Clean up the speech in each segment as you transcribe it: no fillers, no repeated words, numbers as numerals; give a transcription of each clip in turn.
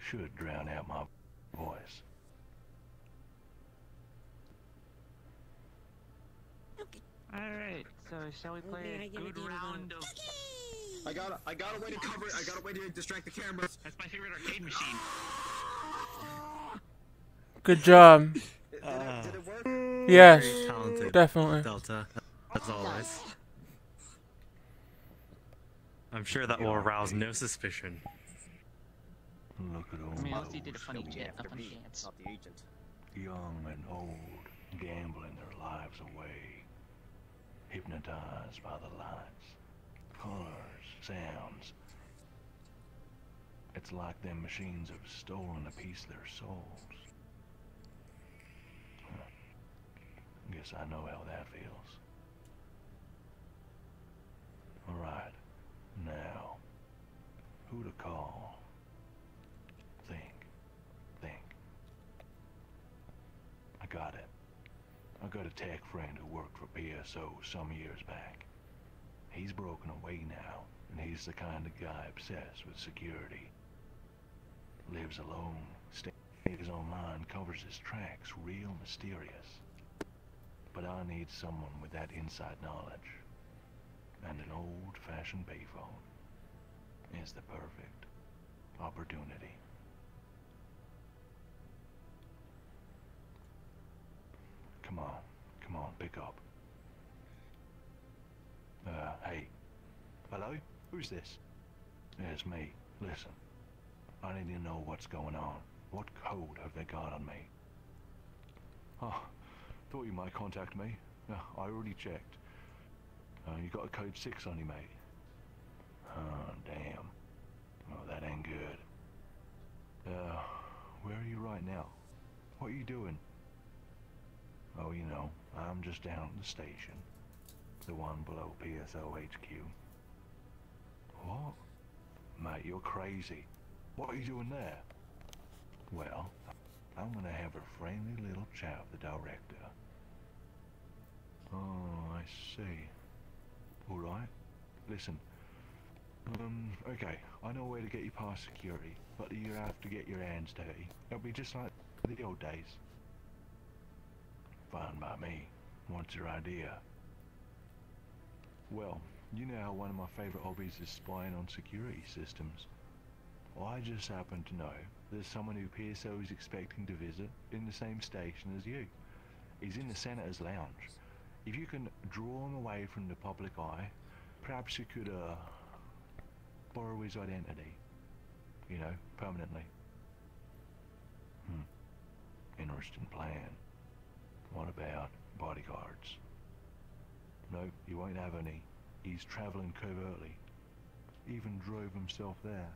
should drown out my voice. Alright, so shall we play a good round of... I got a way to cover it. I got a way to distract the cameras. That's my favorite arcade machine. Good job. Did it work? Yes, Very talented, definitely. Delta, as always. I'm sure that will arouse no suspicion. Look at all I mean, those unless he did a funny that jet, a funny dance. Not the agent. young and old, gambling their lives away, hypnotized by the lights, colors, sounds. It's like them machines have stolen a piece of their souls. Guess I know how that feels. Alright, now, who to call? Think. I got it. I got a tech friend who worked for PSO some years back. He's broken away now, and he's the kind of guy obsessed with security. Lives alone, stays online, covers his tracks, real mysterious. But I need someone with that inside knowledge. And an old-fashioned payphone is the perfect opportunity. Come on, pick up. Hey. Hello? Who's this? It's me. Listen. I need to know what's going on. What code have they got on me? Oh, thought you might contact me. I already checked. You got a code 6 on you, mate. Oh, damn. Oh, that ain't good. Where are you right now? What are you doing? Oh, you know, I'm just down at the station. The one below PSO HQ. What? Mate, you're crazy. What are you doing there? Well, I'm gonna have a friendly little chat with the director. Oh, I see. Alright. Listen. Okay, I know where to get you past security, but you have to get your hands dirty. It'll be just like the old days. Fine by me. What's your idea? Well, you know how one of my favorite hobbies is spying on security systems. Well, I just happen to know there's someone who PSO is expecting to visit in the same station as you. He's in the Senator's Lounge. If you can draw him away from the public eye, perhaps you could, borrow his identity. You know, permanently. Interesting plan. What about bodyguards? No, you won't have any. He's traveling covertly. Even drove himself there.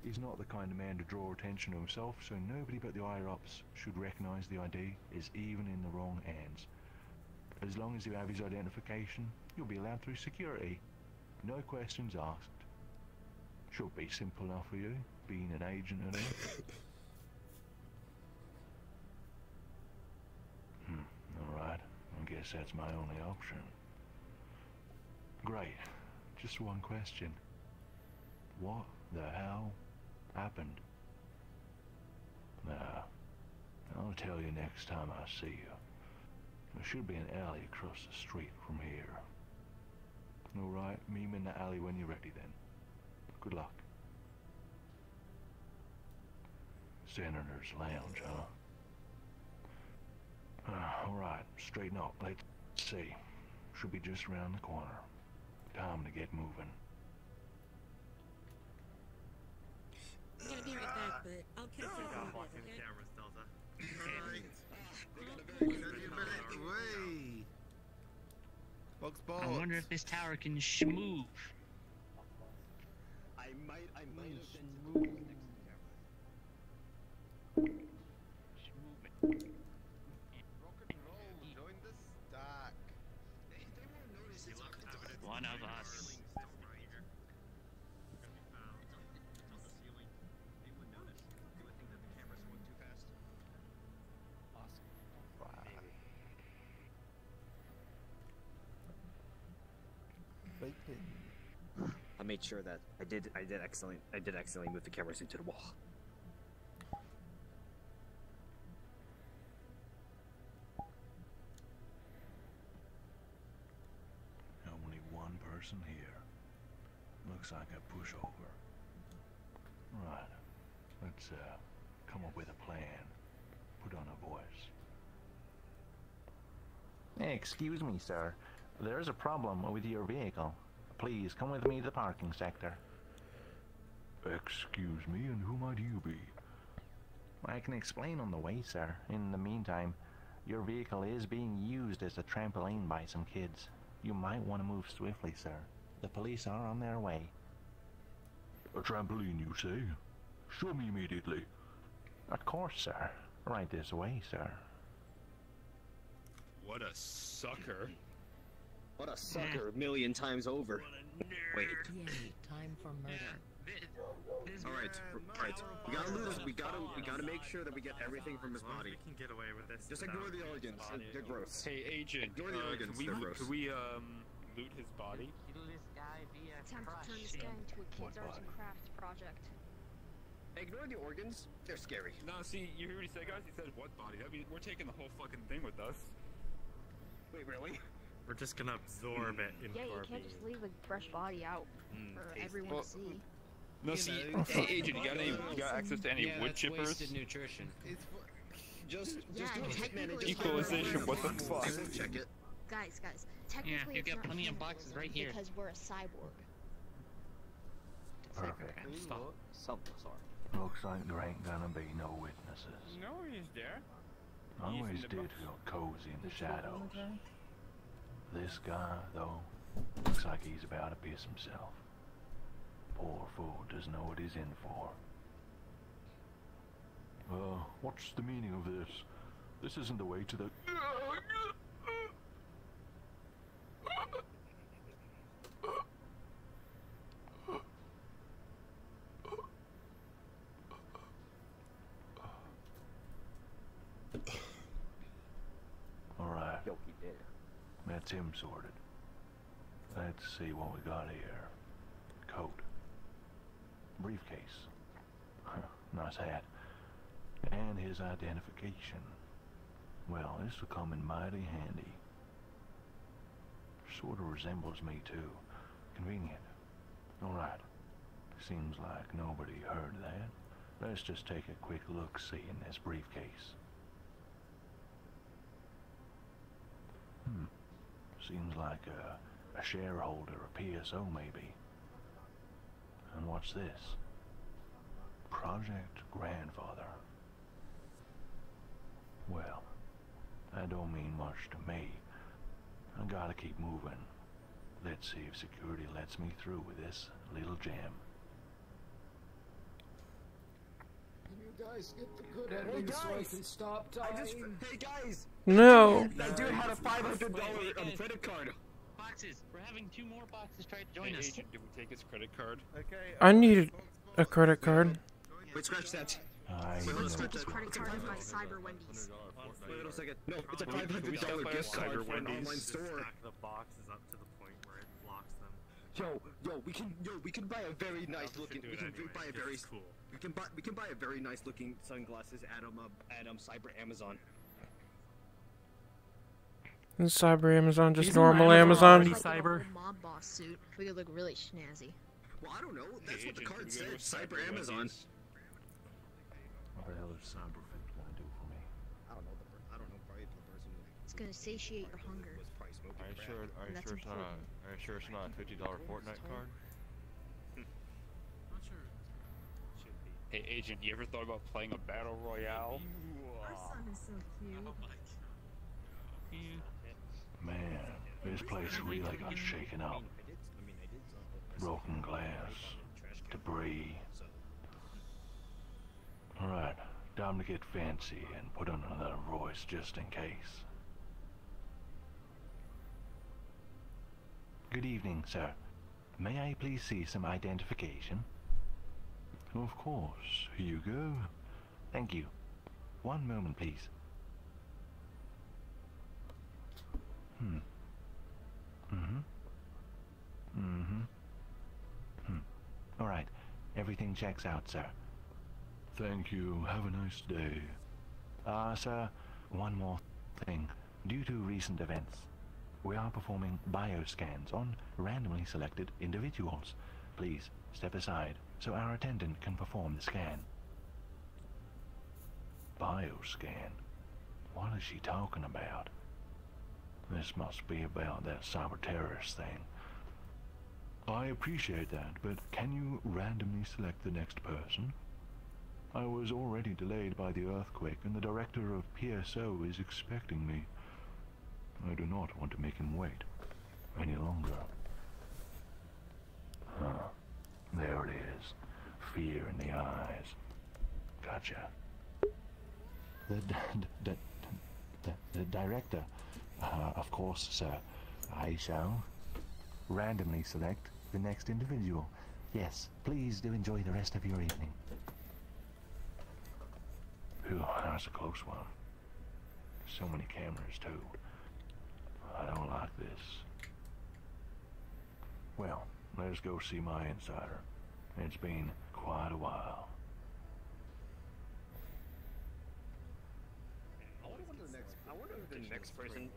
He's not the kind of man to draw attention to himself, so nobody but the higher-ups should recognize the ID is even in the wrong hands. As long as you have his identification, you'll be allowed through security. No questions asked. Should be simple enough for you, being an agent and all. Alright, I guess that's my only option. Great. Just one question. What the hell happened? I'll tell you next time I see you. There should be an alley across the street from here. Alright, meet me in the alley when you're ready then. Good luck. Senator's Lounge, huh? Alright, straighten up. Let's see. Should be just around the corner. Time to get moving. I'm gonna be right back, but I'll catch up Stop on blocking it, the okay? cameras, Delta. I wonder if this tower can move. I might have been smooth. One of us. I made sure that I did accidentally move the cameras into the wall. person here. Looks like a pushover. Right. Let's come up with a plan. Put on a voice. Excuse me, sir. There's a problem with your vehicle. Please come with me to the parking sector. Excuse me, and who might you be? I can explain on the way, sir. In the meantime, your vehicle is being used as a trampoline by some kids. You might want to move swiftly, sir. The police are on their way. A trampoline, you say? Show me immediately. Of course, sir. Right this way, sir. What a sucker. What a sucker, a million times over. Wait. Yay, time for murder. Alright, alright. We gotta make sure that we get everything from his body. We can get away with this. Just ignore the organs. They're gross. Hey, Agent, Ignore the organs. They're gross. could we loot his body? Kill this guy via Attempt to turn this guy into a kids' arts and crafts project. Ignore the organs. They're scary. No, see, you hear what he said, guys? He said what body? I mean, we're taking the whole fucking thing with us. Wait, really? We're just gonna absorb it into Yeah, you our can't being. just leave a fresh body out for everyone to see. No, see, hey, Agent, you got access to any wood chippers? Wasted nutrition. Just Yeah, do technically it's equalization. not What the really fuck? We'll check it. Guys, technically you it's got not plenty of cannibalism boxes right here. because we're a cyborg. Perfect. Stop. Looks like there ain't gonna be no witnesses. No, he's there. Always did feel cozy in the shadows. This guy, though, looks like he's about to piss himself. Poor fool doesn't know what he's in for. What's the meaning of this? This isn't the way to the... Alright. That's him sorted. Let's see what we got here. Coat. Briefcase. Nice hat. And his identification. Well, this will come in mighty handy. Sort of resembles me too. Convenient. Alright. Seems like nobody heard that. Let's just take a quick look-see in this briefcase. Seems like a shareholder, a PSO maybe. And what's this? Project Grandfather. Well, that don't mean much to me. I gotta keep moving. Let's see if security lets me through with this little jam. Can you guys get the good ending so I can stop time? Hey guys! No. That dude had a $500 credit card. Boxes. We're having 2 more boxes try to join Hey, us. Agent, did we take his credit card? I need a credit card. Wait, scratch that. I Wait, know. let's scratch that. Credit card by Cyber Wendy's. Wait a second. No, it's a Can we $500 stop gift by a card Cyber for an Wendy's? online Just store. stack the boxes up to the point where it blocks them. We can buy a very nice looking. Do We it can anyway, buy a 'cause very. it's cool. We can buy a very nice looking sunglasses at Cyber Amazon. And Cyber Amazon, just Isn't normal Amazon Amazon. already Cyber? Mob boss suit. We could look really snazzy. Well, I don't know. That's Hey, what the Agent, card can we go said. to Cyber Amazon. Wendy's? What the hell is Cyberfit gonna do for me? I don't know. I don't know. Probably the person It's gonna satiate your hunger. was probably smoking Are you crack. sure? Are you That's sure it's not important. a? Are you sure it's not a $50 Fortnite card? Hey, Agent, you ever thought about playing a battle royale? Man, this place really got shaken up. Broken glass, debris. Alright, time to get fancy and put on another voice just in case. Good evening, sir. May I please see some identification? Of course. Here you go. Thank you. One moment, please. Alright. Everything checks out, sir. Thank you. Have a nice day. Sir, one more thing. Due to recent events, We are performing bioscans on randomly selected individuals. Please step aside so our attendant can perform the scan. Bioscan? What is she talking about? This must be about that cyber terrorist thing. I appreciate that, but can you randomly select the next person? I was already delayed by the earthquake, and the director of PSO is expecting me. I do not want to make him wait any longer. There it is. Fear in the eyes. Gotcha. The director, of course, sir. I shall randomly select the next individual. Yes, please do enjoy the rest of your evening. Phew, that was a close one. So many cameras, too. I don't like this. Well, let's go see my insider. It's been quite a while. I wonder if the next person.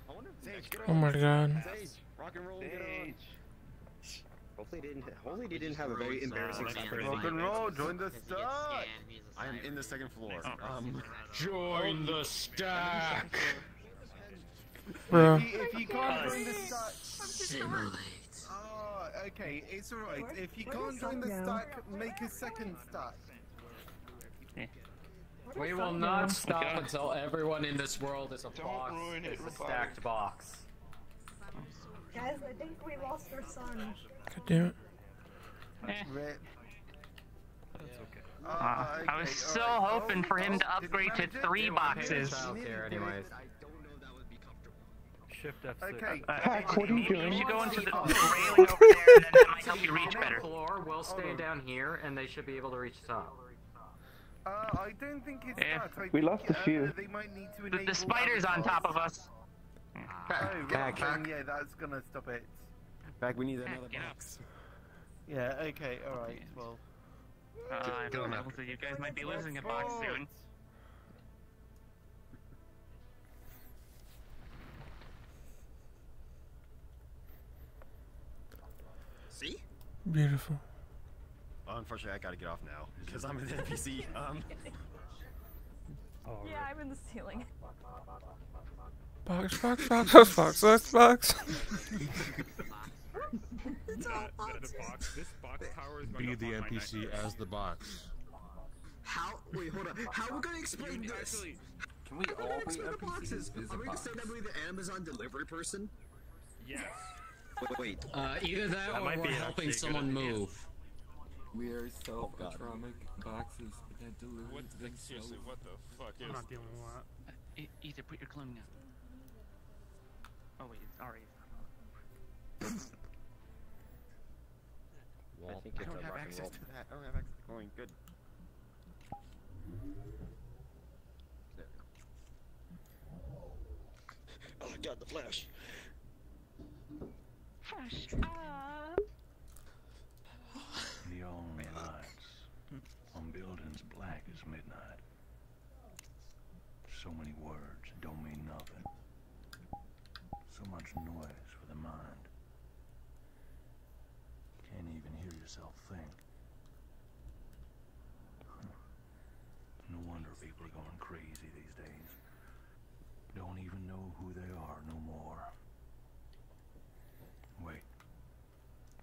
I wonder if the next Oh my god. Sage, rock and roll, get on. Hopefully they didn't have a very embarrassing experience. Rock and roll, join the stack. I am in the second floor. Join the stack. Bro. If you can't join the stack, okay, it's alright. If you can't join the stack, make a second stack. We will not stop until everyone in this world is a box. It's a stacked box. Guys, I think we lost our son. God damn it. I was so hoping for him to upgrade to 3 boxes. Anyways. Shift F6. Okay. Heck, what are you doing? You should go into the railing over there, and then that might help you reach better. Floor will stay down here, and they should be able to reach the top. I don't think it's that. We lost a few. They might need to enable The spider's on top of us. Back. Yeah, that's gonna stop it. Back, we need another box. Yeah, okay, alright, well. So you guys might be losing a box soon. See? Beautiful. Well, unfortunately, I gotta get off now because I'm an NPC. Yeah, I'm in the ceiling. Box. It's all boxes. This box tower is going Be to the NPC as the box. How? Wait, hold on. How are we gonna explain this? Can we all be NPCs? Are we gonna say that we're the Amazon delivery person? Yes. Wait. Either that or we're helping someone move. We are self-atomic boxes that deliver themselves. Seriously, what the fuck is? I'm not dealing with that. Either put your cloning on. Oh wait, it's already. I think it's a rock and roll. I don't have access to going. Good. There we go. Oh god, the flash. Flash. The only lights on buildings black as midnight. So many words don't mean nothing. So much noise for the mind. Can't even hear yourself think. No wonder people are going crazy these days. Don't even know who they are no more. Wait.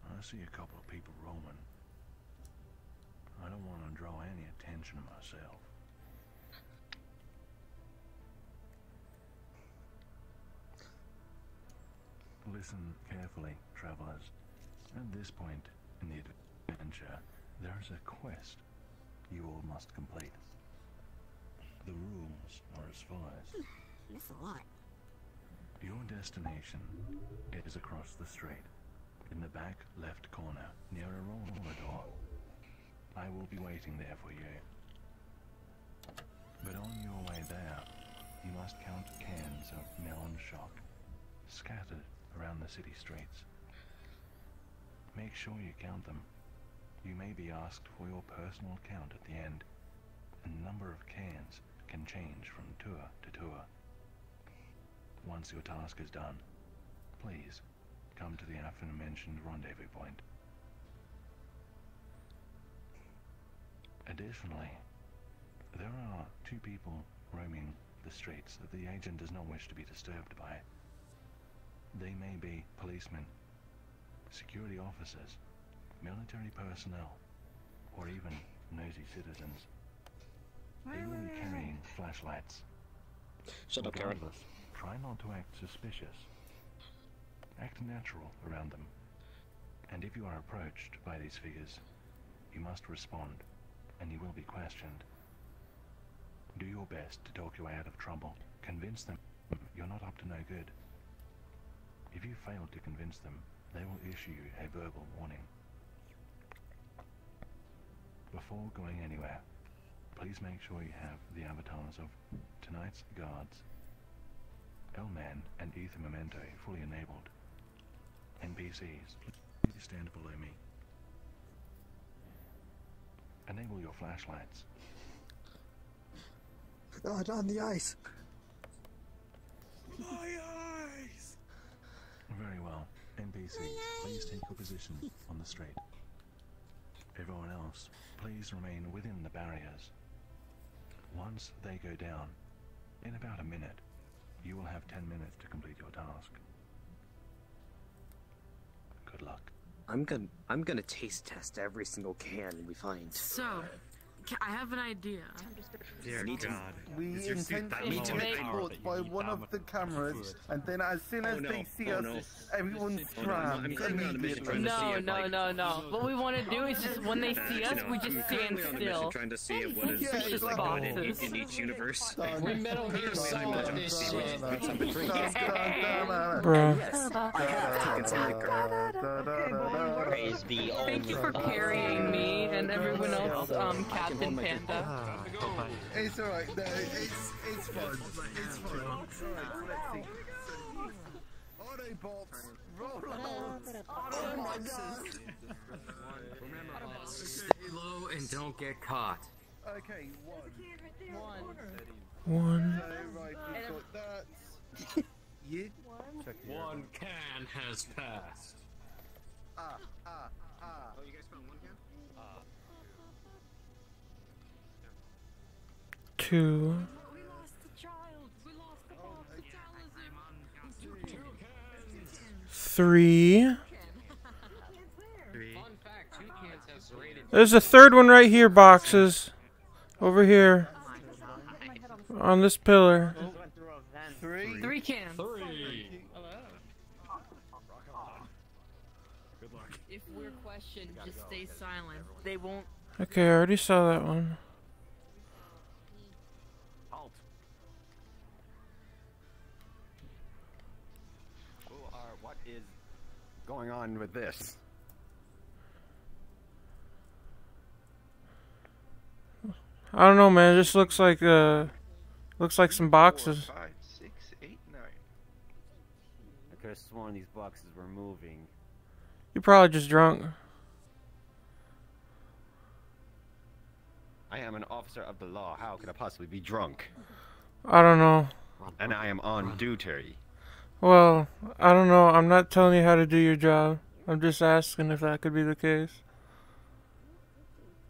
I see a couple of people roaming. I don't want to draw any attention to myself. Listen carefully, travelers. At this point in the adventure, there's a quest you all must complete. The rules are as follows. That's a lot. Your destination is across the street, in the back left corner, near a roller door. I will be waiting there for you. But on your way there, you must count cans of melon shock, scattered around the city streets. Make sure you count them. You may be asked for your personal count at the end. The number of cans can change from tour to tour. once your task is done, please come to the aforementioned rendezvous point. Additionally, there are 2 people roaming the streets that the agent does not wish to be disturbed by. They may be policemen, security officers, military personnel, or even nosy citizens. They will be carrying flashlights. Shut up, Karen. Regardless, try not to act suspicious. Act natural around them. And if you are approached by these figures, you must respond, and you will be questioned. Do your best to talk your way out of trouble. Convince them you're not up to no good. If you fail to convince them, they will issue you a verbal warning. Before going anywhere, please make sure you have the avatars of tonight's guards, L-Man and Ether Memento fully enabled. NPCs, please stand below me. Enable your flashlights. Not on the ice. My eyes! Very well. NPCs, please take your position on the street. Everyone else, please remain within the barriers. Once they go down, in about a minute, you will have 10 minutes to complete your task. Good luck. I'm gonna taste test every single can we find. So, I have an idea. Dear Need to- God. We Is your suit intend that to be low? caught by one of the cameras, and then as soon as they see us, everyone I'm scrams currently on a mission trying immediately. to see No, if, no, no, no. What we want to do is just when they see us, we just I'm stand currently on a mission still. trying to see what is Suspicious like going in boxes. each universe. We Metal Gear Solid this shit. Bruh. Yes, I have taken some liquor. Praise the Thank you for carrying me and everyone else, Captain Panda. It's alright, no, it's fun. It's fun. Alright, let's see. Autobots, roll out. Oh my god. Stay low and don't get caught. Okay, one. One. So, right, we've got that. You? Check it out. One can has passed. Ah. Oh, you guys found one can? 2. We lost the child. We lost the box. The talisman. 3. Fun fact, 2 cans has rated. There's a 3rd one right here, boxes. Over here. On this pillar. 3. 3 cans. 3. Good luck. If we're questioned, just stay silent. They won't. Okay, I already saw that one. Halt. What is going on with this? I don't know, man. It just looks like some boxes. 4, 5, 6, 8, 9. I could have sworn these boxes were moving. You're probably just drunk. I am an officer of the law. How could I possibly be drunk? I don't know. And I am on duty. Well, I don't know. I'm not telling you how to do your job. I'm just asking if that could be the case.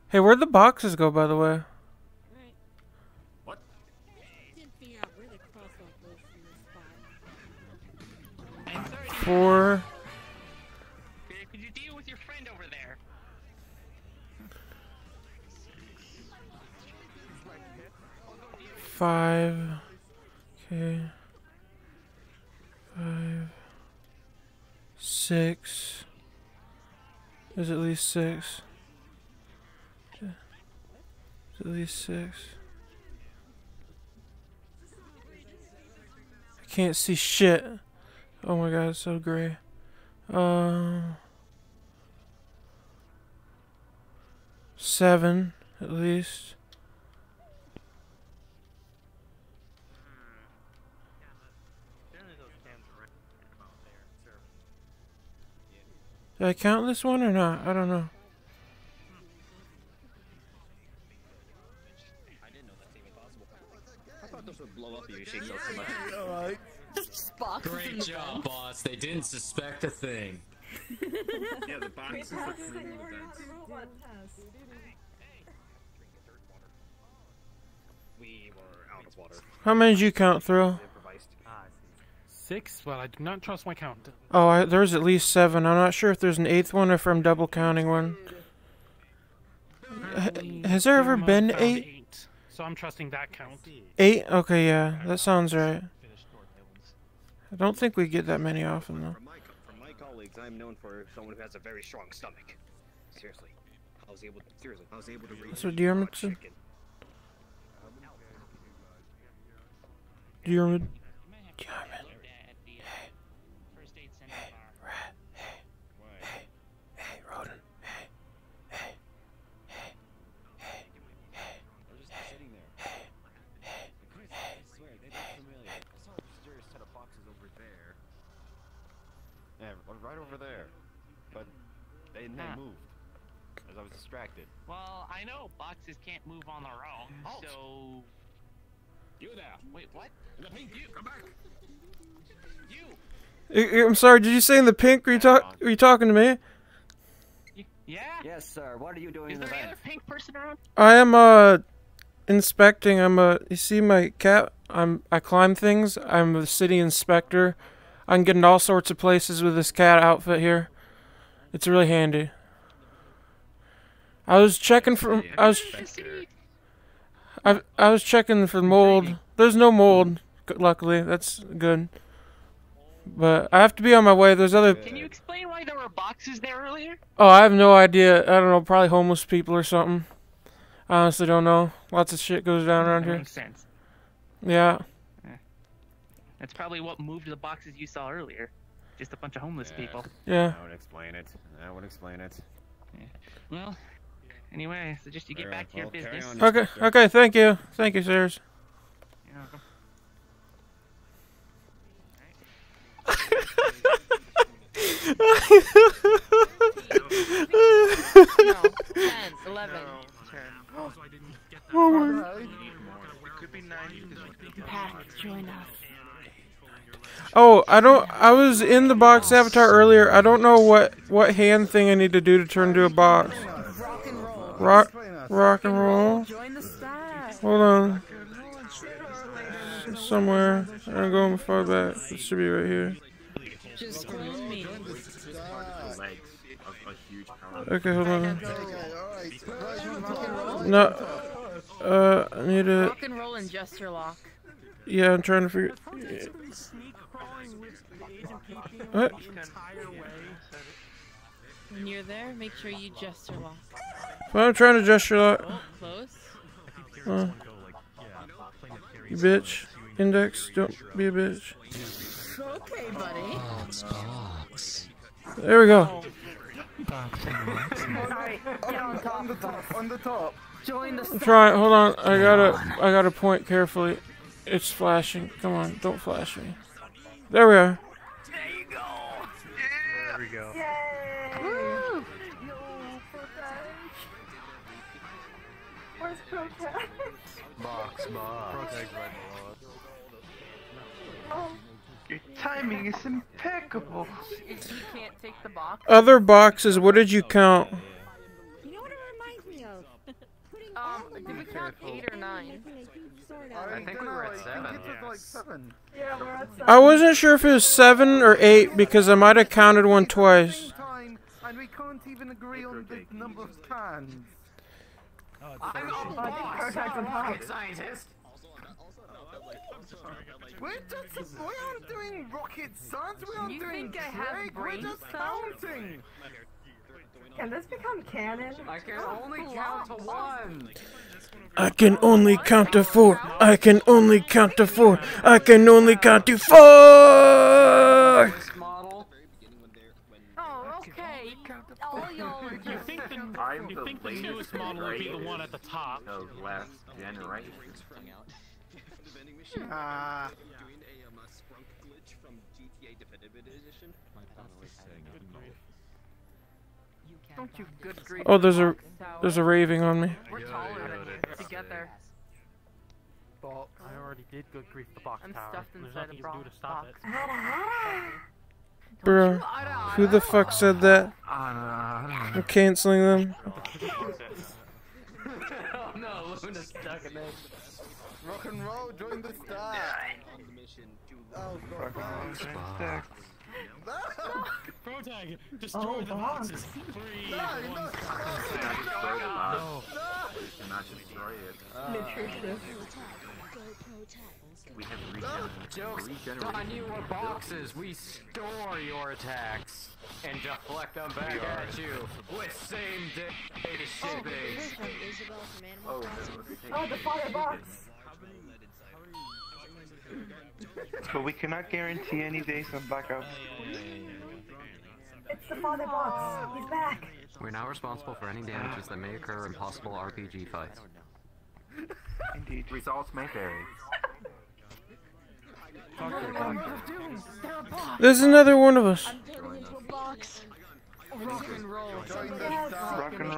Hey, where'd the boxes go, by the way? What? Didn't figure out where the crosswalk was from this spot. 4. Could you deal with your friend over there? 5. Okay. 5. 6. There's at least 6. There's at least 6. I can't see shit. Oh my god, it's so gray. 7 at least. Did I count this one or not? I don't know. I didn't know that's even possible. I thought those would blow up if you shake those so much. Alright. boxes in Great the job, vents. boss. They didn't suspect a thing. Yeah, the boxes We look passed really and the learned how vents. to roll that test. We were out of water. How many did you count through? 6? Well, I do not trust my count. Oh, there's at least 7. I'm not sure if there's an 8th one or if I'm double counting one. Has there ever been 8? So I'm trusting that count. 8? Okay, yeah, that sounds right. I don't think we get that many often, though. From my colleagues, I'm known for someone who has a very strong stomach. Seriously, I was able to read. So, Diarmidson? Diarmid? Hey, Roden. Hey. We're just sitting there. Chris, I swear, they look familiar. I saw a mysterious set of boxes over there. Yeah, right over there. But they moved. As I was distracted. Well, I know boxes can't move on their own, so... You there. Wait, what? The pink, you, come back. You! I'm sorry, did you say in the pink? Were you talking to me? Yeah? Yes, sir. What are you doing Is in the there any vent? other pink person around? I am, inspecting. You see my cat? I climb things. I'm the city inspector. I can get in all sorts of places with this cat outfit here. It's really handy. I was checking for, I was checking for mold. There's no mold, luckily. That's good. But I have to be on my way. There's other... Can you explain why there were boxes there earlier? Oh, I have no idea. I don't know. Probably homeless people or something. I honestly don't know. Lots of shit goes down around That here. makes sense. Yeah. That's probably what moved the boxes you saw earlier. Just a bunch of homeless people. Yeah. That would explain it. That would explain it. Yeah. Well, anyway, I suggest you get back to your business. Okay, thank you. Thank you, sirs. You're welcome. No, 10, 11. Pat, join us. Oh, I was in the box avatar earlier. I don't know what hand thing I need to do to turn into a box. Rock and roll. Hold on. Somewhere. I'm going far back. It should be right here. Just clone me. Okay, hold on. No. I need to... Rock and roll and gesture lock. Yeah, I'm trying to figure... What? When you're there, make sure you gesture lock. Well, I'm trying to gesture lock. Oh, close. You bitch. Index, don't be a bitch. Okay, buddy. There we go. On the top. Join the I'm trying. Hold on. I gotta point carefully. It's flashing. Come on, don't flash me. There we are. There we go. Woo! Where's Protect? Box. Protect right below. Oh. Your timing is impeccable. If you can't take the box. Other boxes. What did you count? You know what it reminds me of? Did we count 8 or 9? I think we were at 7. Yeah, we're at 7. I wasn't sure if it was 7 or 8 because I might have counted one twice. And we can't even agree on the number of cans. I'm a boss! Scientist! We aren't doing rocket science, we aren't You doing think I have trig, we're brain just cells? counting! Can this become canon? I can only count to 1! I can only count to 4. I can only count to 4. I can only count to 4. Oh, okay. All y'all are You think the newest model would be the one at the top? Of last generation. Don't you good grief. Oh, there's a raving on me. We're taller than you to get there. fault. I already did good grief the box I'm tower. stuffed There's inside nothing a you can do to stop it. Bro, who the fuck said that? I'm canceling them. Oh no, Luna's stuck in there. Rock and roll, join the stack. Oh god. Pro tag, destroy the boxes. 3, 1, No. Cannot destroy it. We have Jokes on you or boxes. We store your attacks and deflect them back at you with same day shipping. Oh, the father box. But we cannot guarantee any days of backup. It's the father box. He's back. We're now responsible for any damages that may occur in possible RPG fights. Indeed. Results may vary. There's another one of us.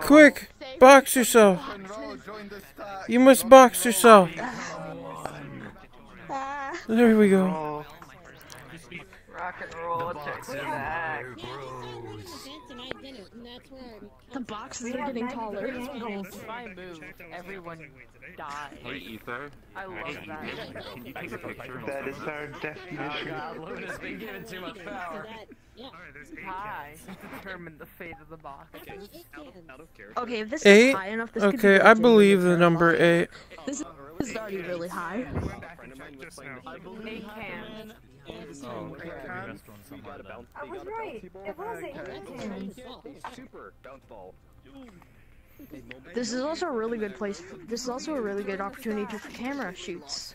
Quick, box yourself. You must box yourself. There we go. Rock and roll, check the back. The boxes are getting taller. If I move, everyone dies. Hey, Ether. I love that. Can you take a picture? That is our definition. God, Luna's been given too much power. Hi. Determine the fate of the box. Okay, if this 8? is high enough, this could be Okay, I built in believe with the number 8. This is already really high. 8 cans. I was right. It was a Super bounce ball. This is also a really good place. This is also a really good opportunity for camera shoots.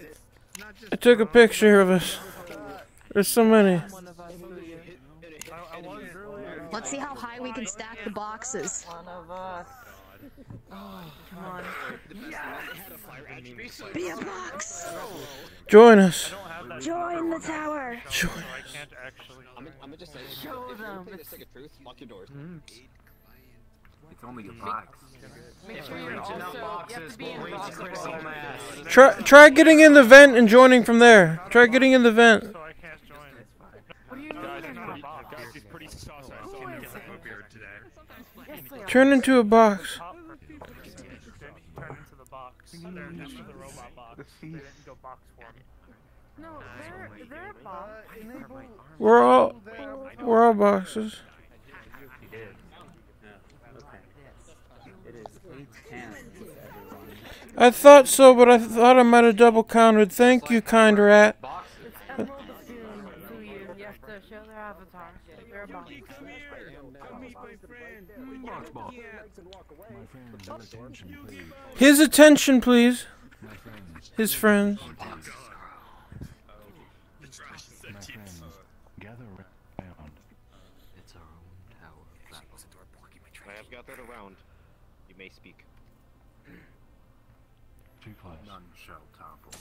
I took a picture of us. There's so many. Let's see how high we can stack the boxes. One of us. Oh, come on. Be a box. Join us. Join the tower. Join us. I'm gonna just say, show them. For the sake of truth, lock your doors. It's only a box. Make sure you're also, you have to be in box. Try getting in the vent and joining from there. Try getting in the vent. So I can't join. What do you mean? Guys, he's pretty sus. I saw him get a beard today. Turn into a box. Turn into the box. They're just the robot box. They didn't go box form. No, they're a box. We're all boxes. I thought so, but I thought I might have double counted. Thank you, kind rat. You have to show their avatar. They're a box. His attention, please. His friends. Gather around. It's our own tower. I have gathered around. You may speak. Too close. None shall topple.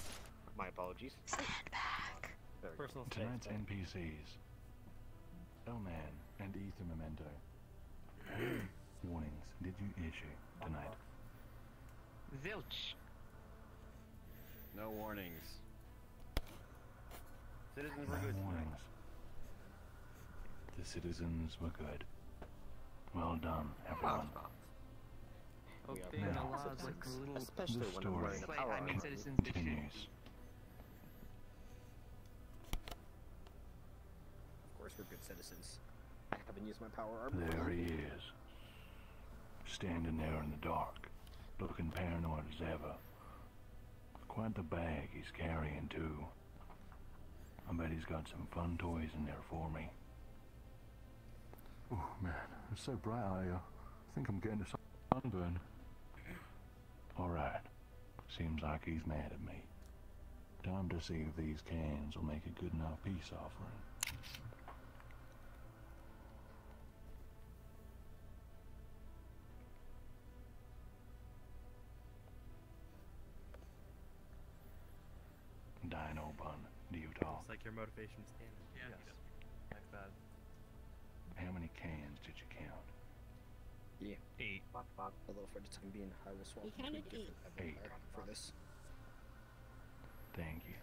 My apologies. Stand back. Tonight's NPCs. L-Man and Ether Memento. Warnings did you issue tonight? Zilch. No warnings. Citizens were good. Warnings. The citizens were good. Well done, everyone. Now, Especially the when I'm story wearing a power armor. continues. Of course, we're good citizens. I haven't used my power armor. There he is. Standing there in the dark, looking paranoid as ever. Quite the bag he's carrying, too. I bet he's got some fun toys in there for me. Oh, man, it's so bright out here. I think I'm getting a sunburn. Alright. Seems like he's mad at me. Time to see if these cans will make a good enough peace offering. Dino Bun, do you talk? It's like your motivation standing. Yeah. Like that. How many cans did you count? Yeah. 8. Although for the time being, I will swap We counted to a different 8 for this. Thank you.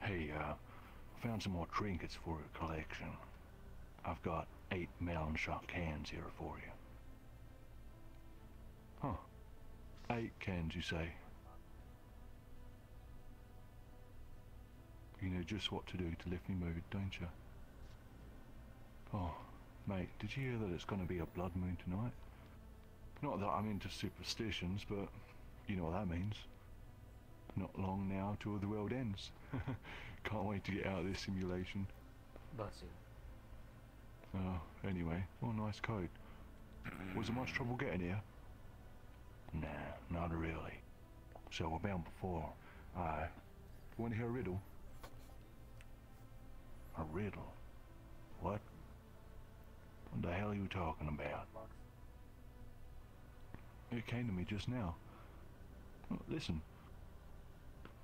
Hey, found some more trinkets for your collection. I've got 8 melon shot cans here for you. Huh. 8 cans, you say? You know just what to do to lift me mood, don't you? Oh, mate, did you hear that it's going to be a blood moon tonight? Not that I'm into superstitions, but you know what that means. Not long now till the world ends. Can't wait to get out of this simulation. Bussy. Oh, anyway, well, nice coat. Was there much trouble getting here? Nah, not really. So we're bound before. Aye. You want to hear a riddle? A riddle? What? What the hell are you talking about? It came to me just now. Listen.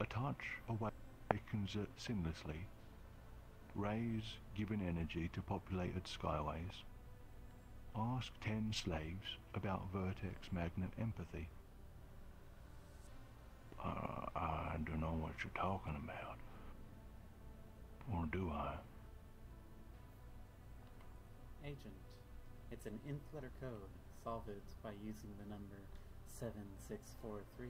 A touch awakens it sinlessly. Rays giving energy to populated skyways. Ask 10 slaves about vertex magnet empathy. I don't know what you're talking about. Or do I? Agent, it's an nth letter code. Solve it by using the number 7643.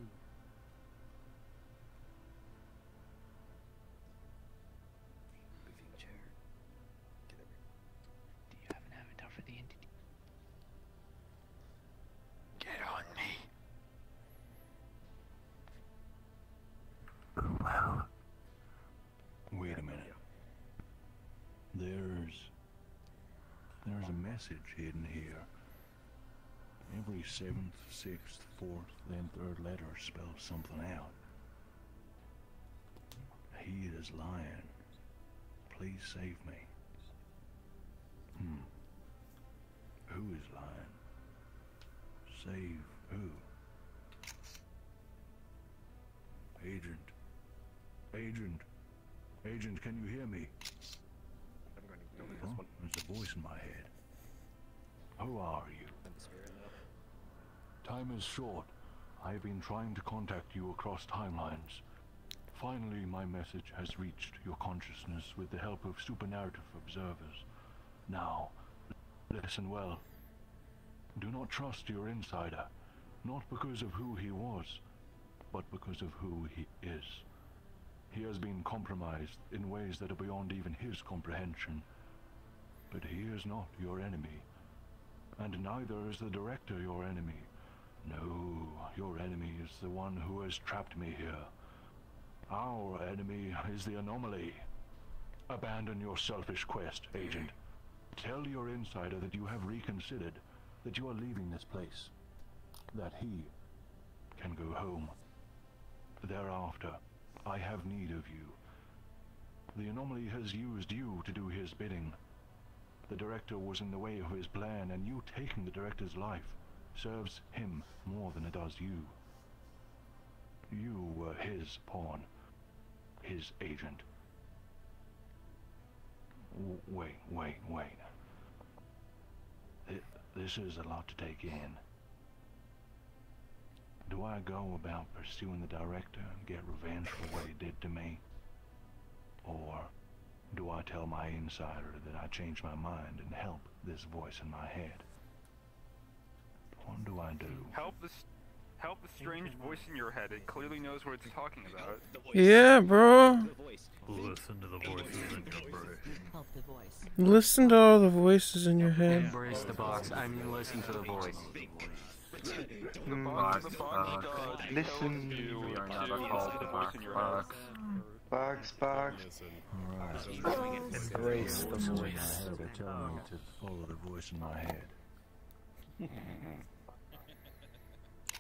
Moving chair. Get over. Do you have an avatar for the entity? Get on me. Well, wait a minute. There's a message hidden here. Every 7th, 6th, 4th, then 3rd letter spells something out. He is lying. Please save me. Who is lying? Save who? Agent, can you hear me? I'm going to go with Oh, this one. there's a voice in my head. Who are you? I'm the spirit now. Time is short. I have been trying to contact you across timelines. Finally, my message has reached your consciousness with the help of supernarrative observers. Now, listen well. Do not trust your insider, not because of who he was, but because of who he is. He has been compromised in ways that are beyond even his comprehension. But he is not your enemy, and neither is the director your enemy. No, your enemy is the one who has trapped me here. Our enemy is the anomaly. Abandon your selfish quest, Agent. Tell your insider that you have reconsidered, that you are leaving this place, that he can go home. Thereafter, I have need of you. The anomaly has used you to do his bidding. The director was in the way of his plan, and you taking the director's life serves him more than it does you. You were his pawn, his agent. Wait. This is a lot to take in. Do I go about pursuing the director and get revenge for what he did to me? Or do I tell my insider that I changed my mind and help this voice in my head? What do I do? Help the strange voice in your head. It clearly knows what it's talking about. Yeah, bro. Listen to the voices in your brain. Help the voice. Listen to all the voices in your head. Embrace the box. I mean, listen to the voice. Listen. We are never called the box. Box. Alright. Embrace the voice in my head. They tell me to follow the voice in my head.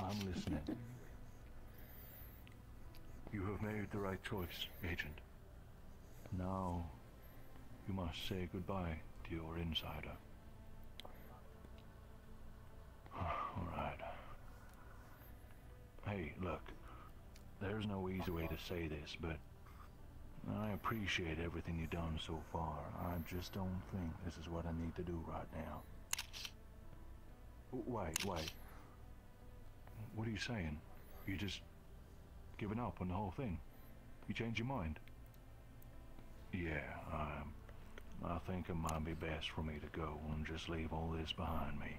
I'm listening. You have made the right choice, Agent. Now, you must say goodbye to your insider. Alright. Hey, look. There's no easy way to say this, but I appreciate everything you've done so far. I just don't think this is what I need to do right now. Wait. What are you saying? You just giving up on the whole thing? You changed your mind? Yeah, I think it might be best for me to go and just leave all this behind me.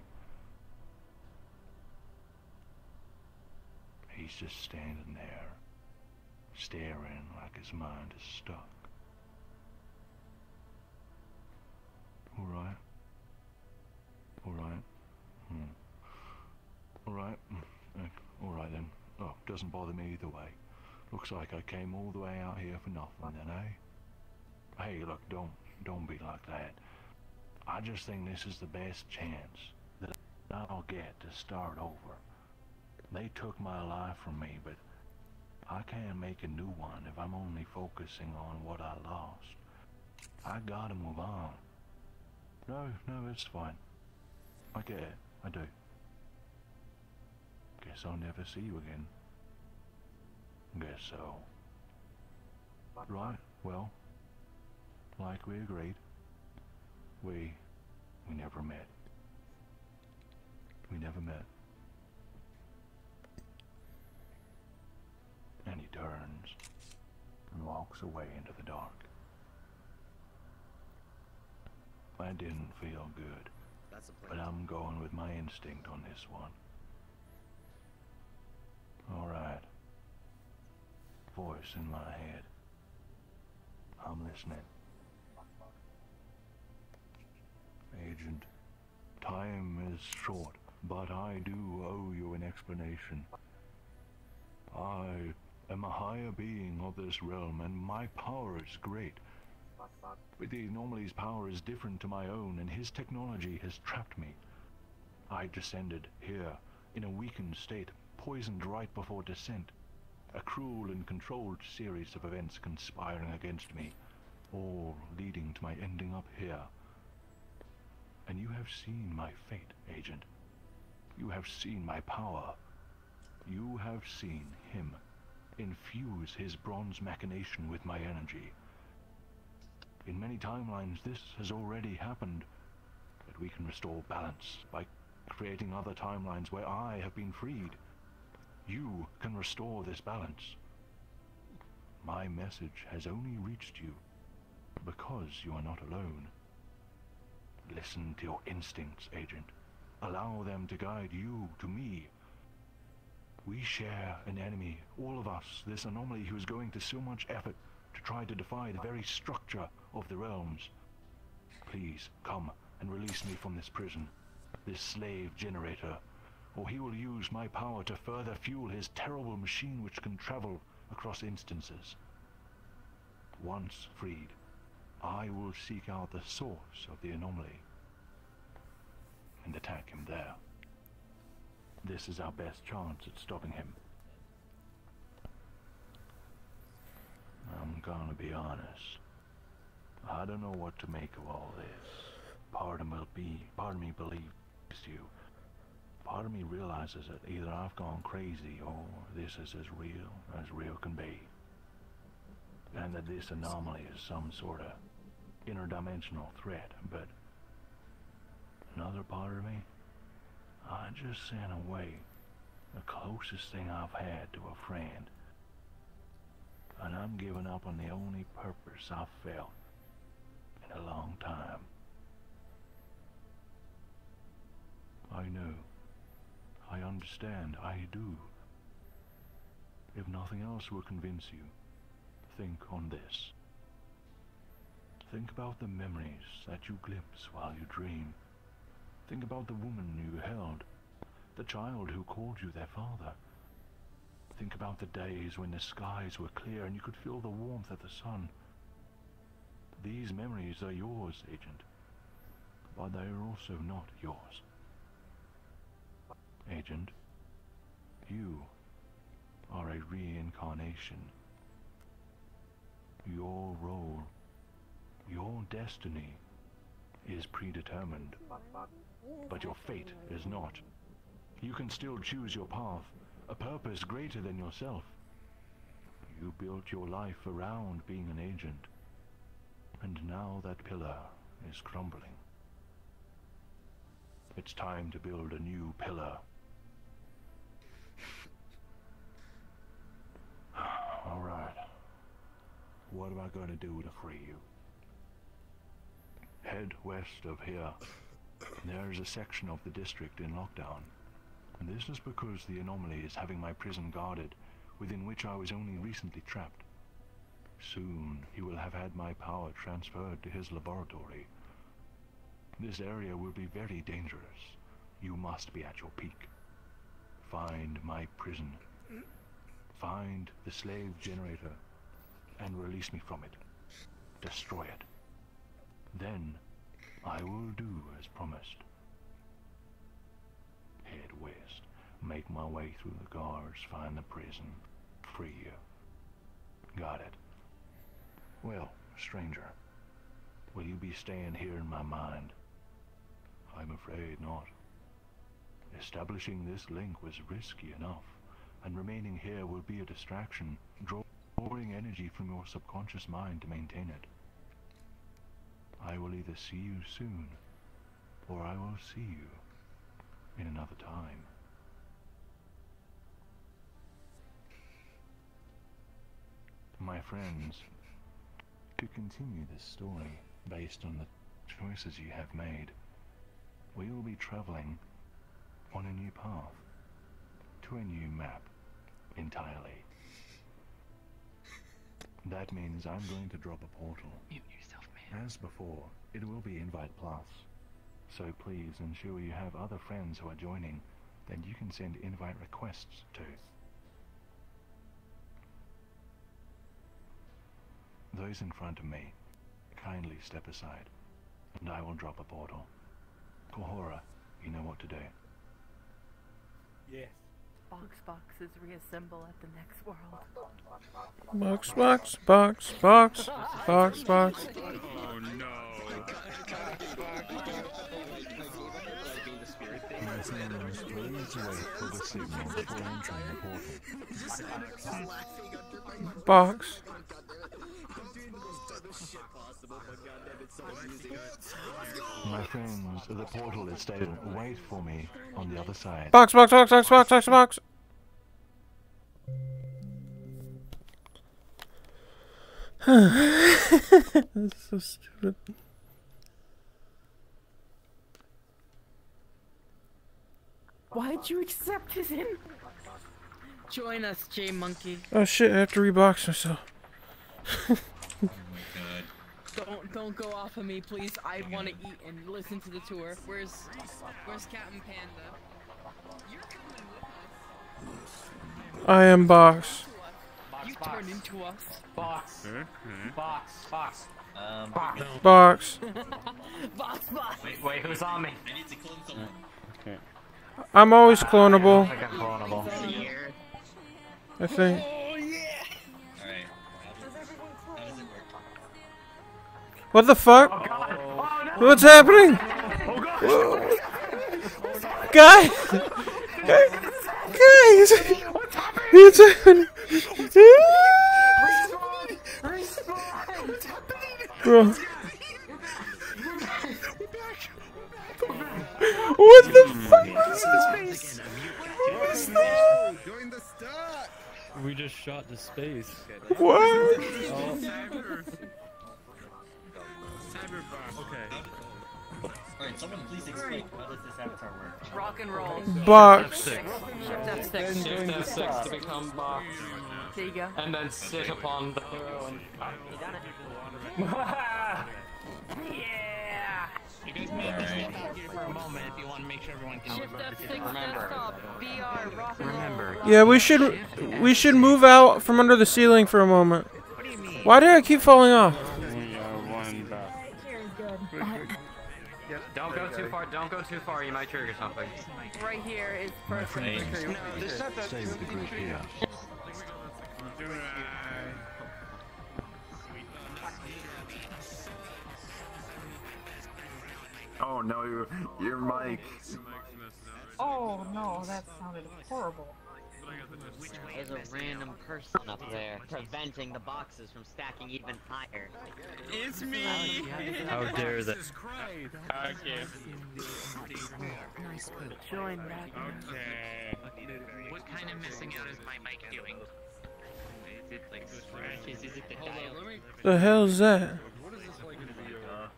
He's just standing there, staring like his mind is stuck. Alright. Alright then. Oh, doesn't bother me either way. Looks like I came all the way out here for nothing then, eh? Hey, look, don't be like that. I just think this is the best chance that I'll get to start over. They took my life from me, but I can't make a new one if I'm only focusing on what I lost. I gotta move on. No, it's fine. I get it, I do. Guess I'll never see you again. Guess so. Right, well, like we agreed, we never met. We never met. And he turns and walks away into the dark. That didn't feel good, but I'm going with my instinct on this one. Alright. Voice in my head. I'm listening. Agent, time is short, but I do owe you an explanation. I am a higher being of this realm, and my power is great. But the anomaly's power is different to my own, and his technology has trapped me. I descended here in a weakened state, poisoned right before descent. A cruel and controlled series of events conspiring against me, all leading to my ending up here. And you have seen my fate, Agent. You have seen my power. You have seen him infuse his bronze machination with my energy. In many timelines, this has already happened, but we can restore balance by creating other timelines where I have been freed. You can restore this balance. My message has only reached you because you are not alone. Listen to your instincts, Agent. Allow them to guide you to me. We share an enemy, all of us, this anomaly who is going to so much effort to try to defy the very structure of the realms. Please, come and release me from this prison, this slave generator, or he will use my power to further fuel his terrible machine which can travel across instances. Once freed, I will seek out the source of the anomaly and attack him there. This is our best chance at stopping him. I'm gonna be honest. I don't know what to make of all this. Part of me believes you. Part of me realizes that either I've gone crazy or this is as real can be. And that this anomaly is some sort of interdimensional threat, but another part of me, I just sent away the closest thing I've had to a friend. And I'm giving up on the only purpose I've felt in a long time. I know. I understand. I do. If nothing else will convince you, think on this. Think about the memories that you glimpse while you dream. Think about the woman you held, the child who called you their father. Think about the days when the skies were clear and you could feel the warmth of the sun. These memories are yours, Agent, but they are also not yours. Agent, you are a reincarnation. Your role, your destiny is predetermined, but your fate is not. You can still choose your path, a purpose greater than yourself. You built your life around being an agent, and now that pillar is crumbling. It's time to build a new pillar. Alright. What am I going to do to free you? Head west of here. There is a section of the district in lockdown. And this is because the anomaly is having my prison guarded, within which I was only recently trapped. Soon he will have had my power transferred to his laboratory. This area will be very dangerous. You must be at your peak. Find my prison. Find the slave generator and release me from it. Destroy it. Then I will do as promised. Head west. Make my way through the guards. Find the prison. Free you. Got it. Well, stranger, will you be staying here in my mind? I'm afraid not. Establishing this link was risky enough, and remaining here will be a distraction, drawing energy from your subconscious mind to maintain it. I will either see you soon, or I will see you in another time. My friends, to continue this story based on the choices you have made, we will be traveling on a new path, to a new map, entirely. That means I'm going to drop a portal. Mute yourself, man. As before, it will be Invite Plus, so please ensure you have other friends who are joining that you can send invite requests to. Those in front of me, kindly step aside, and I will drop a portal. Kohora, you know what to do. Yes. Boxes reassemble at the next world. Box. Oh no. My friends, please wait for the signal before entering the portal. Box. My friends, the portal is stable. Wait for me on the other side. Box. That's so stupid. Why'd you accept his in? Join us, J Monkey. Oh shit, I have to rebox myself. Don't go off of me, please. I want to eat and listen to the tour. Where's Captain Panda? You're coming with us. I am Box. You turned into us. Box. Box. Box. Box. Wait, who's on me? I need to clone someone. Okay. I'm always clonable. I think I'm clonable. I think. Oh yeah! Alright. How does it work? What the fuck? Oh god! Oh no! What's happening? Oh god! Guys! What's happening? What's happening? Respawn! What's happening? Bro. What the fuck is this? Join the start! We just shot to space. What? Oh. Okay. Alright, someone please explain how does this avatar work? Rock and roll. Box. Shift F6. Shift F6 to become box. There you go. And then sit upon the throne. You done it. Yeah! You guys may have to step out here for a moment if you want to make sure everyone can Shift F6 desktop. VR. Rock and roll. Yeah, we should move out from under the ceiling for a moment. What do you mean? Why did I keep falling off? Don't go too far. Don't go too far. You might trigger something. Right here is perfect. No, this is not that. Stay with the group here. Oh no, your mic. Oh no, that sounded horrible. There's a random person up there preventing the boxes from stacking even higher. It's me! How dare they? Okay. Join back. Okay. What kind of messing out is my mic doing? Is it like scratches? Is it the dial? The hell's that? What is this like in VR?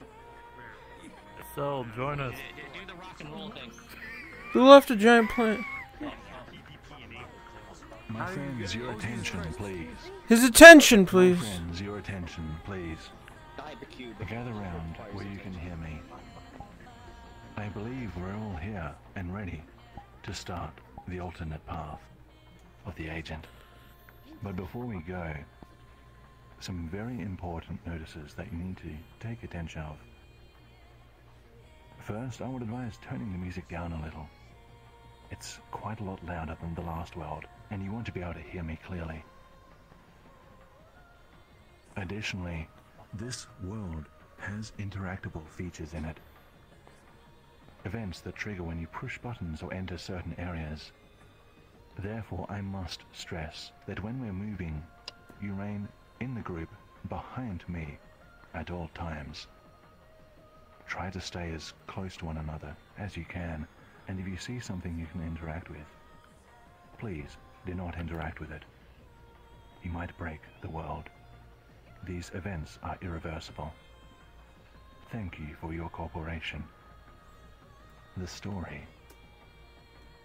So, join us. Do the rock and roll thing. Who left a giant plant? My friends, your attention, please. His attention, please. My friends, your attention, please. Gather round where you can hear me. I believe we're all here and ready to start the alternate path of the agent. But before we go, some very important notices that you need to take attention of. First, I would advise turning the music down a little. It's quite a lot louder than the last world, and you want to be able to hear me clearly. Additionally, this world has interactable features in it. Events that trigger when you push buttons or enter certain areas. Therefore, I must stress that when we're moving, you remain in the group behind me at all times. Try to stay as close to one another as you can, and if you see something you can interact with, please do not interact with it. You might break the world. These events are irreversible. Thank you for your cooperation. The story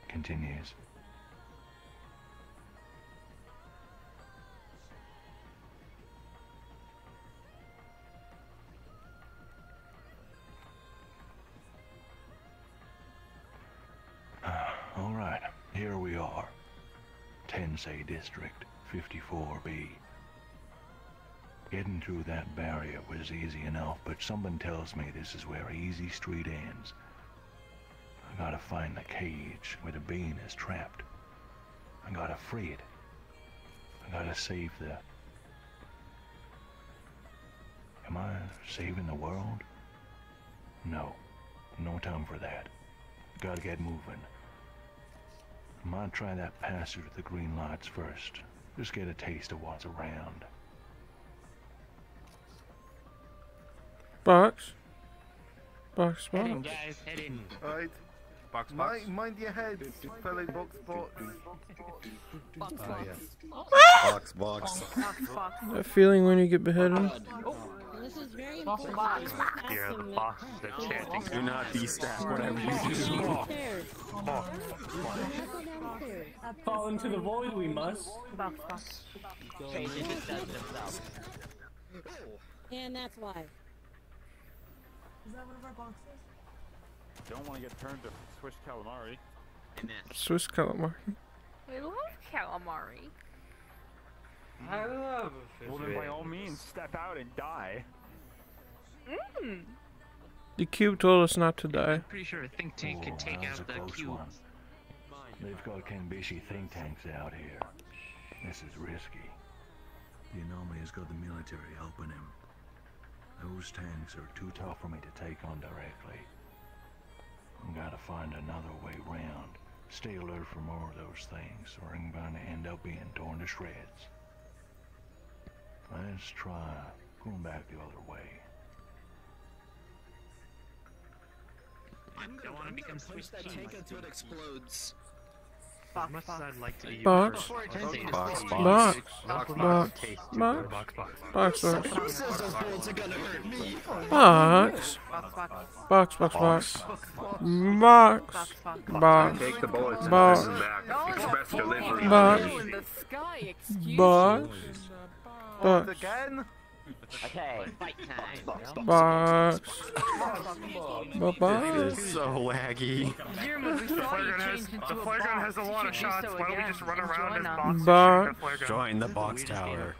continues. All right, here we are. Tensei District 54B. Getting through that barrier was easy enough, but something tells me this is where Easy Street ends. I gotta find the cage where the bean is trapped. I gotta free it. I gotta save the... Am I saving the world? No. No time for that. Gotta get moving. I might try that passage with the green lights first. Just get a taste of what's around. Box. Box, Head in, box. guys. Head in. Alright. Box. Mind your heads, fellow box. Box. Box. That feeling when you get beheaded. This is very important. Yeah, the boxes are chanting. Do not destack whatever you do. Fall into the void, we must. And that's why. Is that one of our boxes? Don't want to get turned to Swiss calamari. Swiss calamari. We love calamari. I love Well, then by all means, step out and die. Mmm. The cube told us not to die. I'm pretty sure a think tank could take that was out a the close cube. one. They've got Kenbishi think tanks out here. This is risky. The Anomaly's got the military helping him. Those tanks are too tough for me to take on directly. I've got to find another way round. Stay alert for more of those things, or I'm going to end up being torn to shreds. Let's try going back the other way. I don't want to become Swiss that cheese. tank until it explodes. As much as I'd like to be Box. Box. Box. Who says those bullets are gonna hurt me? Box. Box. Box. Take the bullets and Box. send them back. Express delivery. Box. In the sky, excuse Box. Box. Again? Okay, fight time. Box. This Box. is so laggy. The flare gun has a lot of shots. Why don't we just run around as boxes and Box. shoot the flare gun? Join the box tower.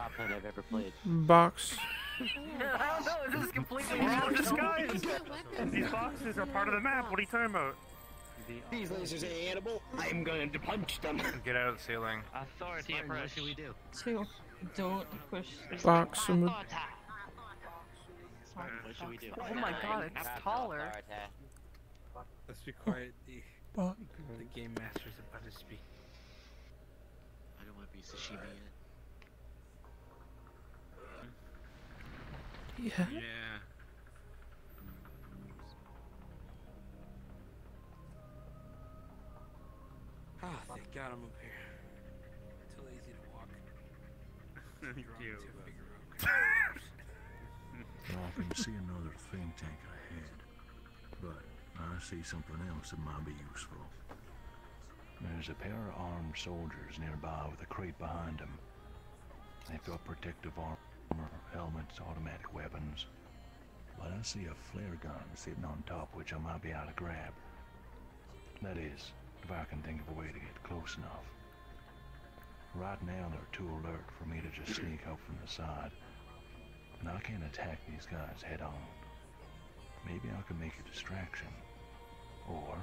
Box. I don't know, this is completely We're all disguised. These boxes are part of the map. What are you talking about? These lasers ain't animal. I'm going to punch them. Get out of the ceiling. Authority approach. What should we do? Two. Don't push. Box. What should we do? Oh my god, it's taller. Let's be quiet. Box. The game master's about to speak. I don't want to be sashimi yet. Yeah. Gotta move here. Too lazy to walk. Well, I can see another think tank ahead, but I see something else that might be useful. There's a pair of armed soldiers nearby with a crate behind them. They've got protective armor, helmets, automatic weapons. But I see a flare gun sitting on top, which I might be able to grab. That is, if I can think of a way to get close enough. Right now, they're too alert for me to just sneak up from the side. And I can't attack these guys head on. Maybe I could make a distraction. Or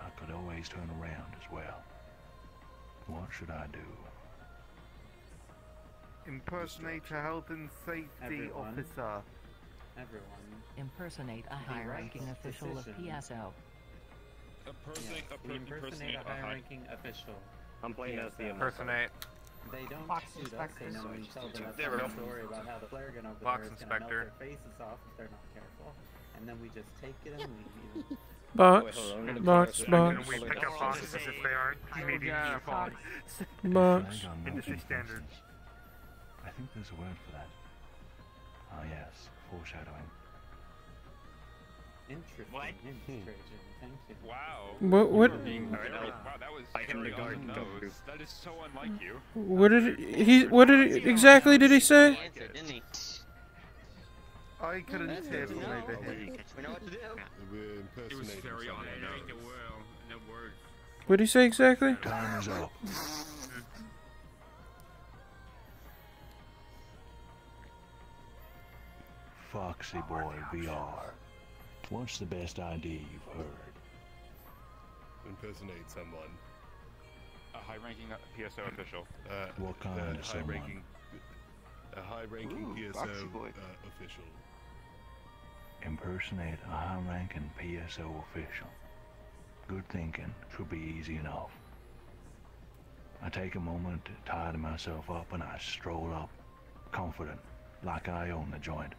I could always turn around as well. What should I do? Impersonate a health and safety officer. Everyone. Impersonate a high-ranking official of PSO. Impersonate a high-ranking official. I'm playing as the Impersonate. They don't Box shoot us, inspector. and then we tell them a There we go. story about how the flare gun over Box there is gonna melt inspector. their faces off if they're not careful. And then we just take it and leave. Box, box, box. We pick up boxes if they aren't immediately falling. Box. Industry standards. I think there's a word for that. Ah yes, foreshadowing. Interesting. Thank you. Wow. What? Wow, that was very on the nose. That is so unlike you. What did he? What did exactly did he say? I couldn't hear from over here. We know what to do. It was very on the nose. No words. What did he say exactly? Time is up. Foxy Boy VR. What's the best idea you've heard? Impersonate someone. A high-ranking PSO official. What kind of someone? A high-ranking PSO official. Impersonate a high-ranking PSO official. Good thinking. Should be easy enough. I take a moment to tidy myself up and I stroll up, confident, like I own the joint.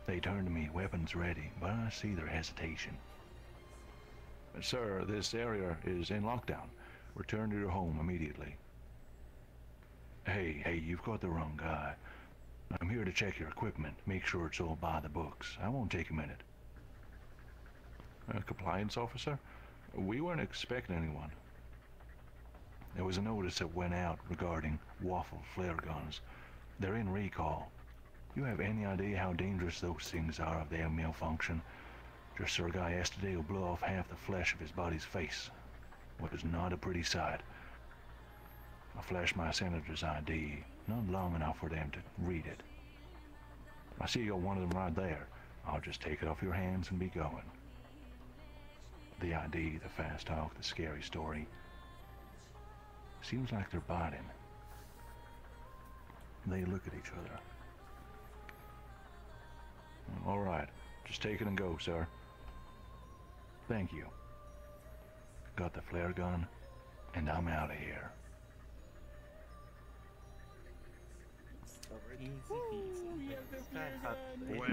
They turn to me, weapons ready, but I see their hesitation. Sir, this area is in lockdown. Return to your home immediately. Hey, you've got the wrong guy. I'm here to check your equipment, make sure it's all by the books. I won't take a minute. Compliance officer? We weren't expecting anyone. There was a notice that went out regarding waffle flare guns. They're in recall. You have any idea how dangerous those things are if they malfunction? Just saw a guy yesterday who blew off half the flesh of his body's face. What is not a pretty sight. I flashed my senator's ID, not long enough for them to read it. I see you got one of them right there. I'll just take it off your hands and be going. The ID, the fast talk, the scary story. Seems like they're biting. They look at each other. All right, just take it and go, sir. Thank you. Got the flare gun, and I'm out of here.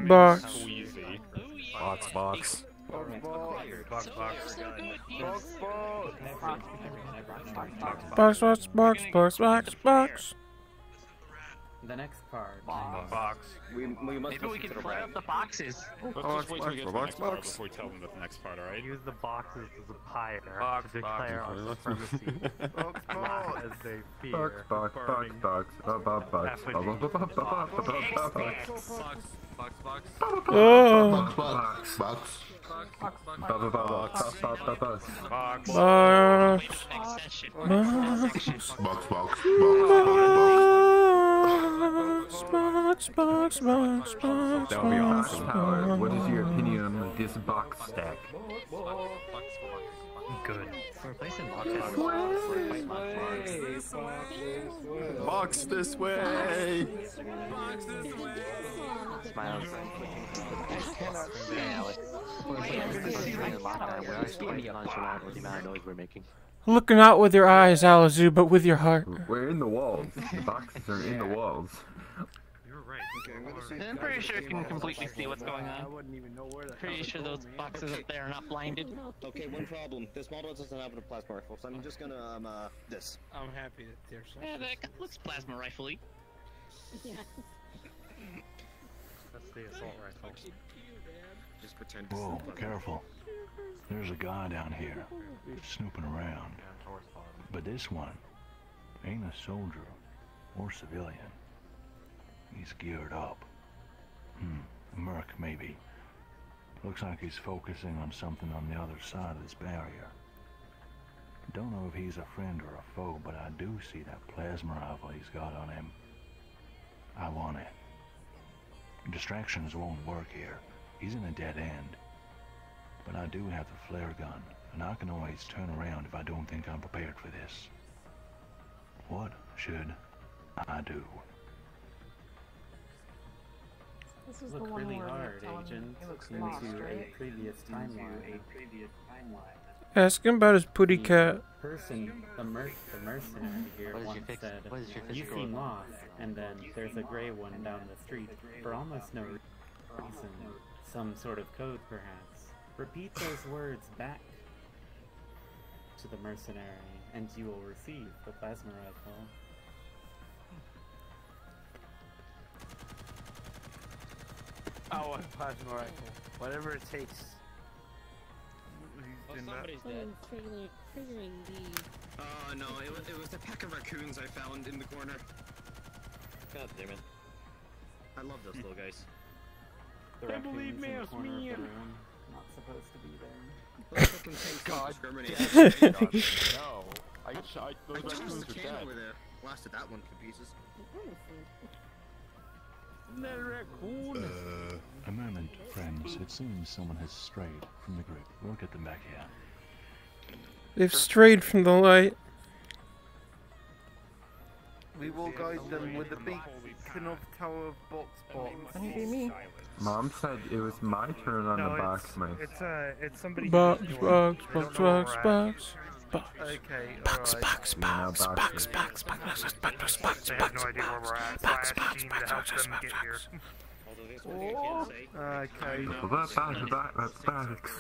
Box. Box. Box. Box. The next part. Box. We must Maybe we can flare up the boxes. Let's just wait till we get to the next part before we tell them the next part, alright? Use the boxes as a pyre Box, to declare box. our supremacy. As they fear Box. Box. That would be awesome. Howard, what is your opinion on this box stack? Good. Box this way! Smiles. Looking out with your eyes, Alazu, but with your heart. We're in the walls. The boxes are in the walls. right. Okay, I'm gonna say. I'm pretty sure you can completely see what's going I on. wouldn't even know where the Pretty hell sure to go, those man. boxes up there are not blinded. Okay, one problem. This model doesn't have a plasma rifle, so I'm just gonna this. I'm happy that there's. Yeah, that looks plasma rifle-y. Yeah. That's the assault rifle. Just pretend. Whoa, careful. There's a guy down here, snooping around. But this one ain't a soldier or civilian. He's geared up. A merc, maybe. Looks like he's focusing on something on the other side of this barrier. Don't know if he's a friend or a foe, but I do see that plasma rifle he's got on him. I want it. Distractions won't work here. He's in a dead end. But I do have the flare gun, and I can always turn around if I don't think I'm prepared for this. What should I do? This is Look the one really where hard, you're telling me Agent, he looks into lost, a right? previous timeline. Ask him about his putty The cat. person, the mercenary here What is your once fix- said, what is your "You physical- seem lost," and then there's a gray one down the street for almost no reason. Some sort of code, perhaps. Repeat those words back to the mercenary, and you will receive the plasma rifle. I want a plasma rifle. Whatever it takes. Oh, somebody's dead. Triggering the. Oh no, it was the pack of raccoons I found in the corner. God damn it. I love those little guys. The They believe raccoons me, in the it's corner me of the and- room, not supposed to be there. Those fucking tanks God discriminate. No. Those I tossed raccoons the are can dead. over there. Blasted that one to pieces. That raccoon. A moment, friends. It seems someone has strayed from the group. We'll get them back here. They've strayed from the light. We will guide them with the beacon of Tower of Box. Couldn't be me. Mom said it was my turn on the box, mate. It's somebody. Box, who's box, doing it. box, They don't know where box, we're at. box. Okay, Box, alright. box, box, box, box, box, box, box, box, They have no idea where we're at, so I asked Gene to help them get here. Although there's one thing I can say. Okay. Well, that's box.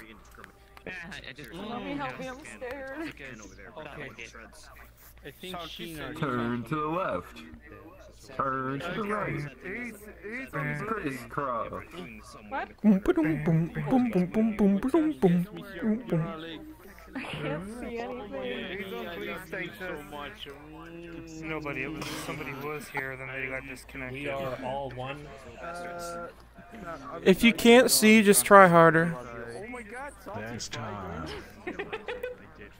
I just Let me help me, I'm scared. Okay. I think Sheen already Turn to the left. Turn to the right. Who's on the Crisscross. What? Boom, boom, boom, boom, boom, boom, boom, boom, boom, boom, boom. I can't see anything. Who's on police station? Nobody. It was somebody who was here, then they got disconnected. We are all one. If you can't see, just try harder. Oh my God! That's time.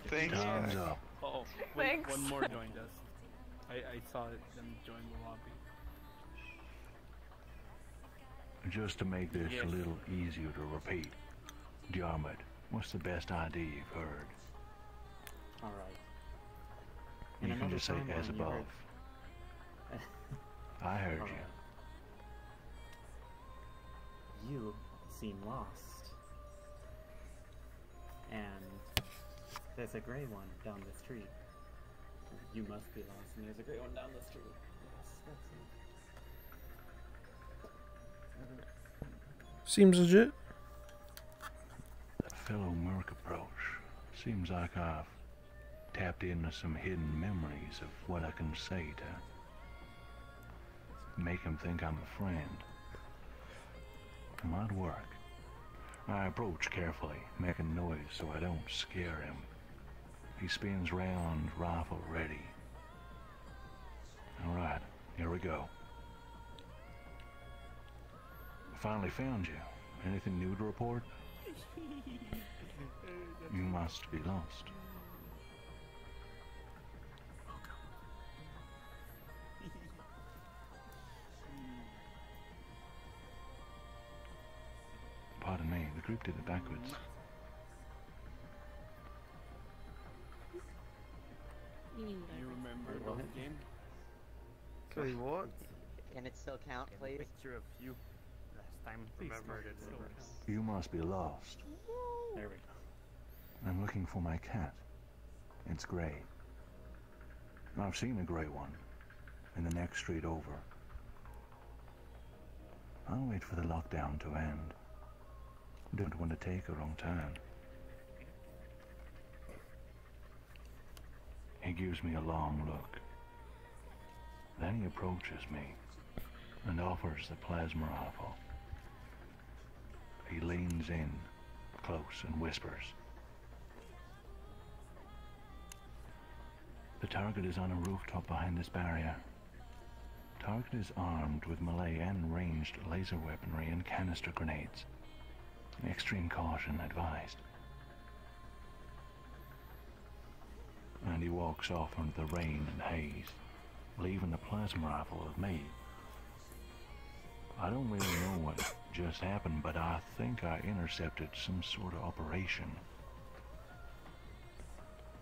Thank Time's up. Oh, Thanks. one more joined us. I saw them join the lobby. Just to make this Yes. a little easier to repeat. Jarmuth, what's the best idea you've heard? Alright. You can just say as above. I heard you. You seem lost. And there's a gray one down the street. You must be lost, and there's a gray one down the street. Yes, that's it. Seems legit. That fellow Merc approach. Seems like I've tapped into some hidden memories of what I can say to make him think I'm a friend. It might work. I approach carefully, making noise so I don't scare him. He spins round, rifle ready. Alright, here we go. I finally found you. Anything new to report? You must be lost. Pardon me, the group did it backwards. You remember the game? Sorry, what? Can it still count, please? Picture of you last time. Remember it still counts. You must be lost. There we go. I'm looking for my cat. It's gray. I've seen a gray one in the next street over. I'll wait for the lockdown to end. Don't want to take a wrong turn. He gives me a long look. Then he approaches me and offers the plasma rifle. He leans in close and whispers. The target is on a rooftop behind this barrier. Target is armed with melee and ranged laser weaponry and canister grenades. Extreme caution advised. And he walks off into the rain and haze, leaving the plasma rifle with me. I don't really know what just happened, but I think I intercepted some sort of operation.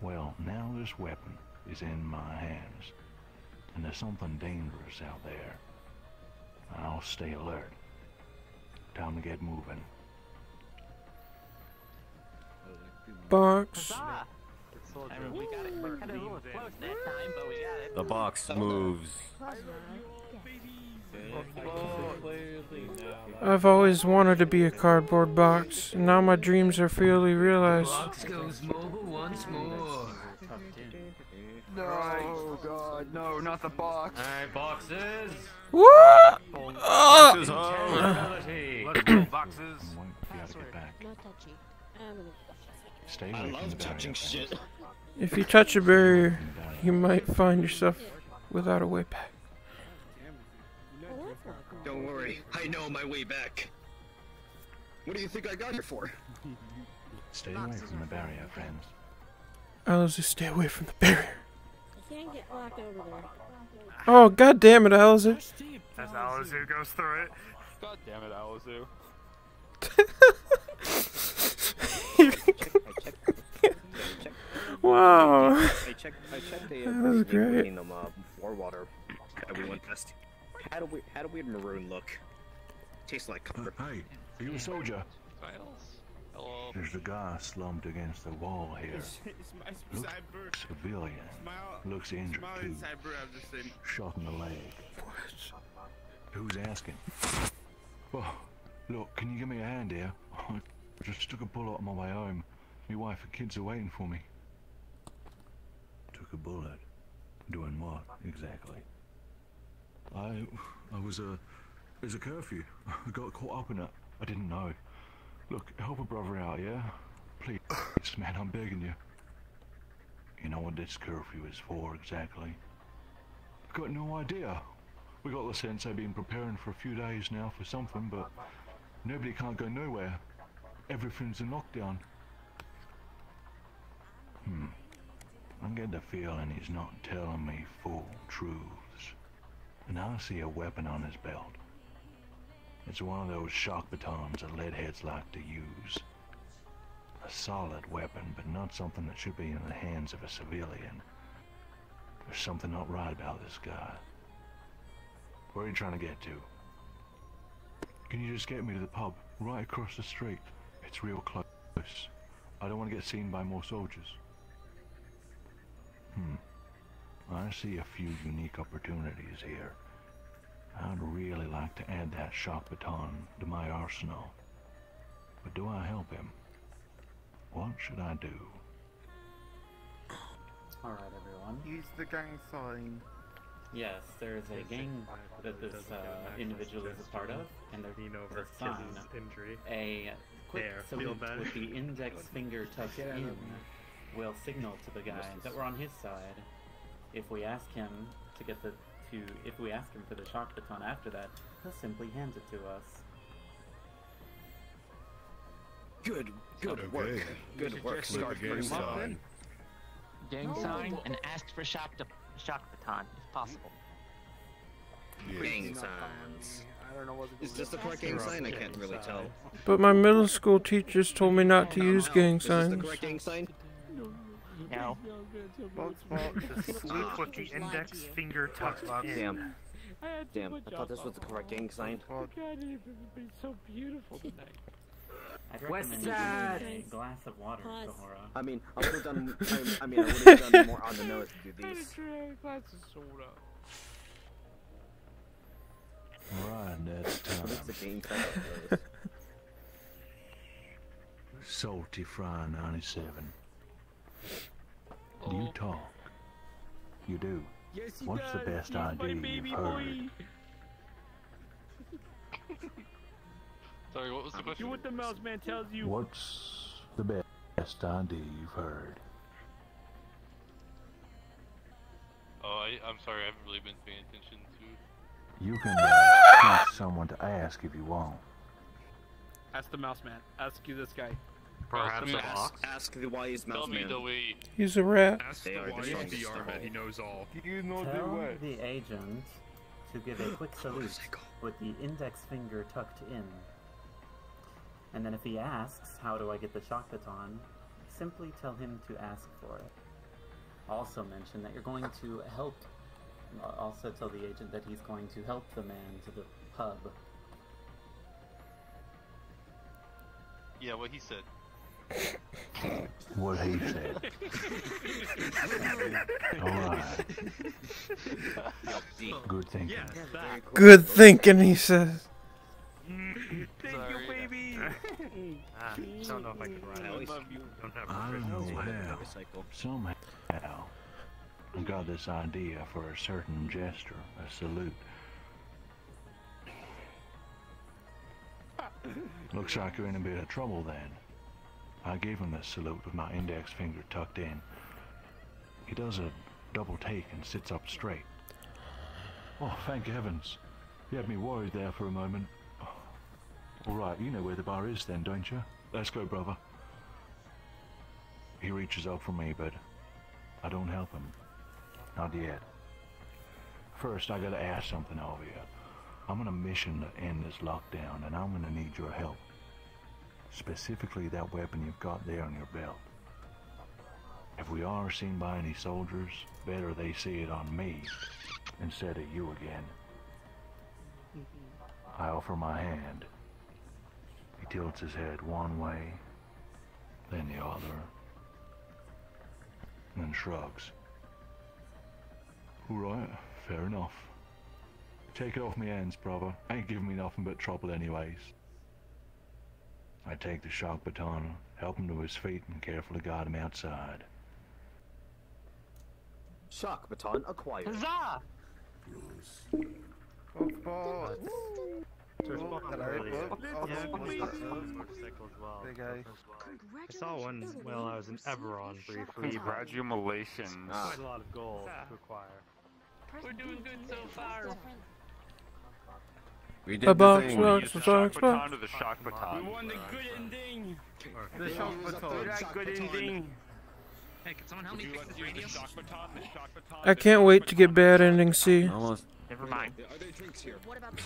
Well, now this weapon is in my hands, and there's something dangerous out there. I'll stay alert. Time to get moving. Box. I mean, we got it. We're kind of a little close that time, but we got it. The box moves. I've always wanted to be a cardboard box, and now my dreams are fully realized. Box goes mobile once more. No, God, no, not the box. Alright, boxes. What? Boxes home. Let's go, boxes. No touchy. Stay away from the touching shit. If you touch a barrier, you might find yourself without a way back. Don't worry, I know my way back. What do you think I got here for? Stay away from the barrier, friends. Alice, stay away from the barrier. I can't get locked over there. Oh, god damn it, Alice. As Alizu goes through it. God damn it, Alizu. Wow. I checked the That was great. war water that we went past. Had a weird maroon look. Tastes like comfort. Hey, are you a soldier? Hello. There's a guy slumped against the wall here. Looks civilian. Looks injured too. Shot in the leg. Who's asking? Oh, look, can you give me a hand here? I just took a bullet on my way home. My wife and kids are waiting for me. Took a bullet? Doing what, exactly? There's a curfew. I got caught up in it. I didn't know. Look, help a brother out, yeah? Please, man, I'm begging you. You know what this curfew is for, exactly? I've got no idea. We got the sensei been preparing for a few days now for something, but nobody can't go nowhere. Everything's in lockdown. I'm getting the feeling he's not telling me full truths. And I see a weapon on his belt. It's one of those shock batons that leadheads like to use. A solid weapon, but not something that should be in the hands of a civilian. There's something not right about this guy. Where are you trying to get to? Can you just get me to the pub, right across the street? It's real close. I don't want to get seen by more soldiers. I see a few unique opportunities here. I'd really like to add that shock baton to my arsenal. But do I help him? What should I do? Alright, everyone. Use the gang sign. Yes, there is a gang that this individual is a part of, and there's a sign. A quick salute with the index finger tucked in will signal to the guy that we're on his side. If we ask him to get if we ask him for the shock baton after that, he'll simply hand it to us. Good work. Good work. Start gang sign. Gang sign and ask for shock baton if possible. Gang signs. Is this the correct gang sign? I can't really tell. But my middle school teachers told me not to use gang Is this the signs. correct gang sign? No. Just salute with the index finger tucked in. Damn, I thought this was the correct gang sign. so beautiful tonight. I'd recommend you a glass of water, Sahara. I mean, I would have done. I would have done more on the nose to do these. Glass of soda. Right, that's What's the time. game called? Salty Fry 97. Do you talk? You do. Yes, he What's the does. best He's my idea baby you've heard? boy. Sorry, what was the question? Do what the mouse man tells you. What's the best idea you've heard? Oh, I'm sorry, I haven't really been paying attention to. You can choose someone to ask if you want. Ask the mouse man. Ask you this guy. Perhaps Ask the wise mouse Tell me man. the way. He's a rat. Ask They the are wise the VR strongest man, he knows all. You know the Tell way. the agent to give a quick salute with the index finger tucked in. And then if he asks, how do I get the shock baton, simply tell him to ask for it. Also mention that you're going to help, also tell the agent that he's going to help the man to the pub. Yeah, what he said. What he said. Alright. Good thinking. Good thinking, he says. Thank you, baby. Don't know if I can ride. I I don't know how. Somehow, I got this idea for a certain gesture, a salute. Looks like you're in a bit of trouble then. I gave him the salute with my index finger tucked in. He does a double take and sits up straight. Oh, thank heavens. You had me worried there for a moment. Alright, you know where the bar is then, don't you? Let's go, brother. He reaches up for me, but I don't help him. Not yet. First, I gotta ask something of you. I'm on a mission to end this lockdown, and I'm gonna need your help. Specifically that weapon you've got there on your belt. If we are seen by any soldiers, better they see it on me instead of you again. I offer my hand. He tilts his head one way, then the other, and then shrugs. Alright, fair enough. Take it off me hands, brother. Ain't giving me nothing but trouble anyways. I take the shock baton, help him to his feet, and carefully guide him outside. Shock baton acquired. Huzzah! I saw one while I was in Everon briefly. Congratulations. Quite a lot of gold to acquire. We're doing good so far. We did the thing. We used the shock baton to the shock baton. We won the good ending. The shock baton. Good ending. Hey, can someone help me fix this radio? I can't wait to get bad ending C. Almost. Never mind.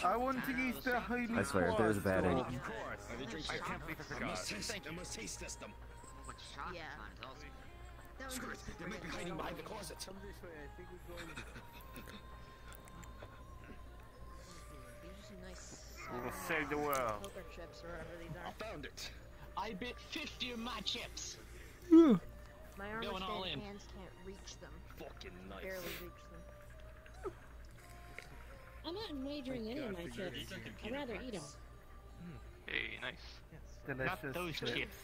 I want to use the holy I swear, if there's a bad ending. I can't believe I forgot. I must taste test them. Yeah. Screw it. They might be hiding behind the closet. We'll save the world. Poker chips or whatever these are. I found it. I bit 50 of my chips. My armor Going all stand in. hands can't reach them. Fucking nice. Barely reach them. I'm not wagering any of my chips. I'd rather eat them. Hey, nice. Delicious. Not those chips.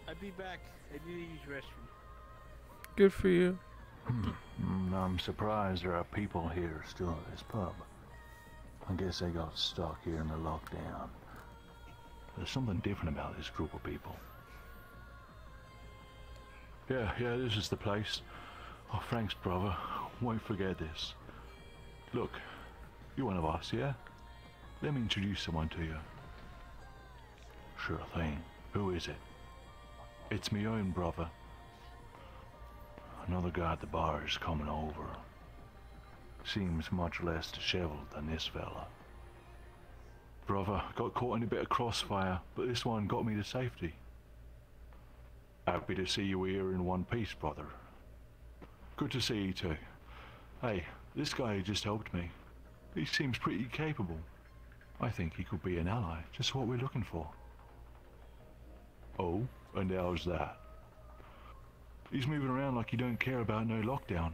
I'll be back. I need to use restroom. Good for you. I'm surprised there are people here still at this pub. I guess they got stuck here in the lockdown. There's something different about this group of people. Yeah, this is the place. Oh, thanks, brother. Won't forget this. Look, you're one of us, yeah? Let me introduce someone to you. Sure thing. Who is it? It's me own brother. Another guy at the bar is coming over. Seems much less disheveled than this fella. Brother, got caught in a bit of crossfire, but this one got me to safety. Happy to see you here in one piece, brother. Good to see you too. Hey, this guy just helped me. He seems pretty capable. I think he could be an ally, just what we're looking for. Oh, and how's that? He's moving around like he don't care about no lockdown.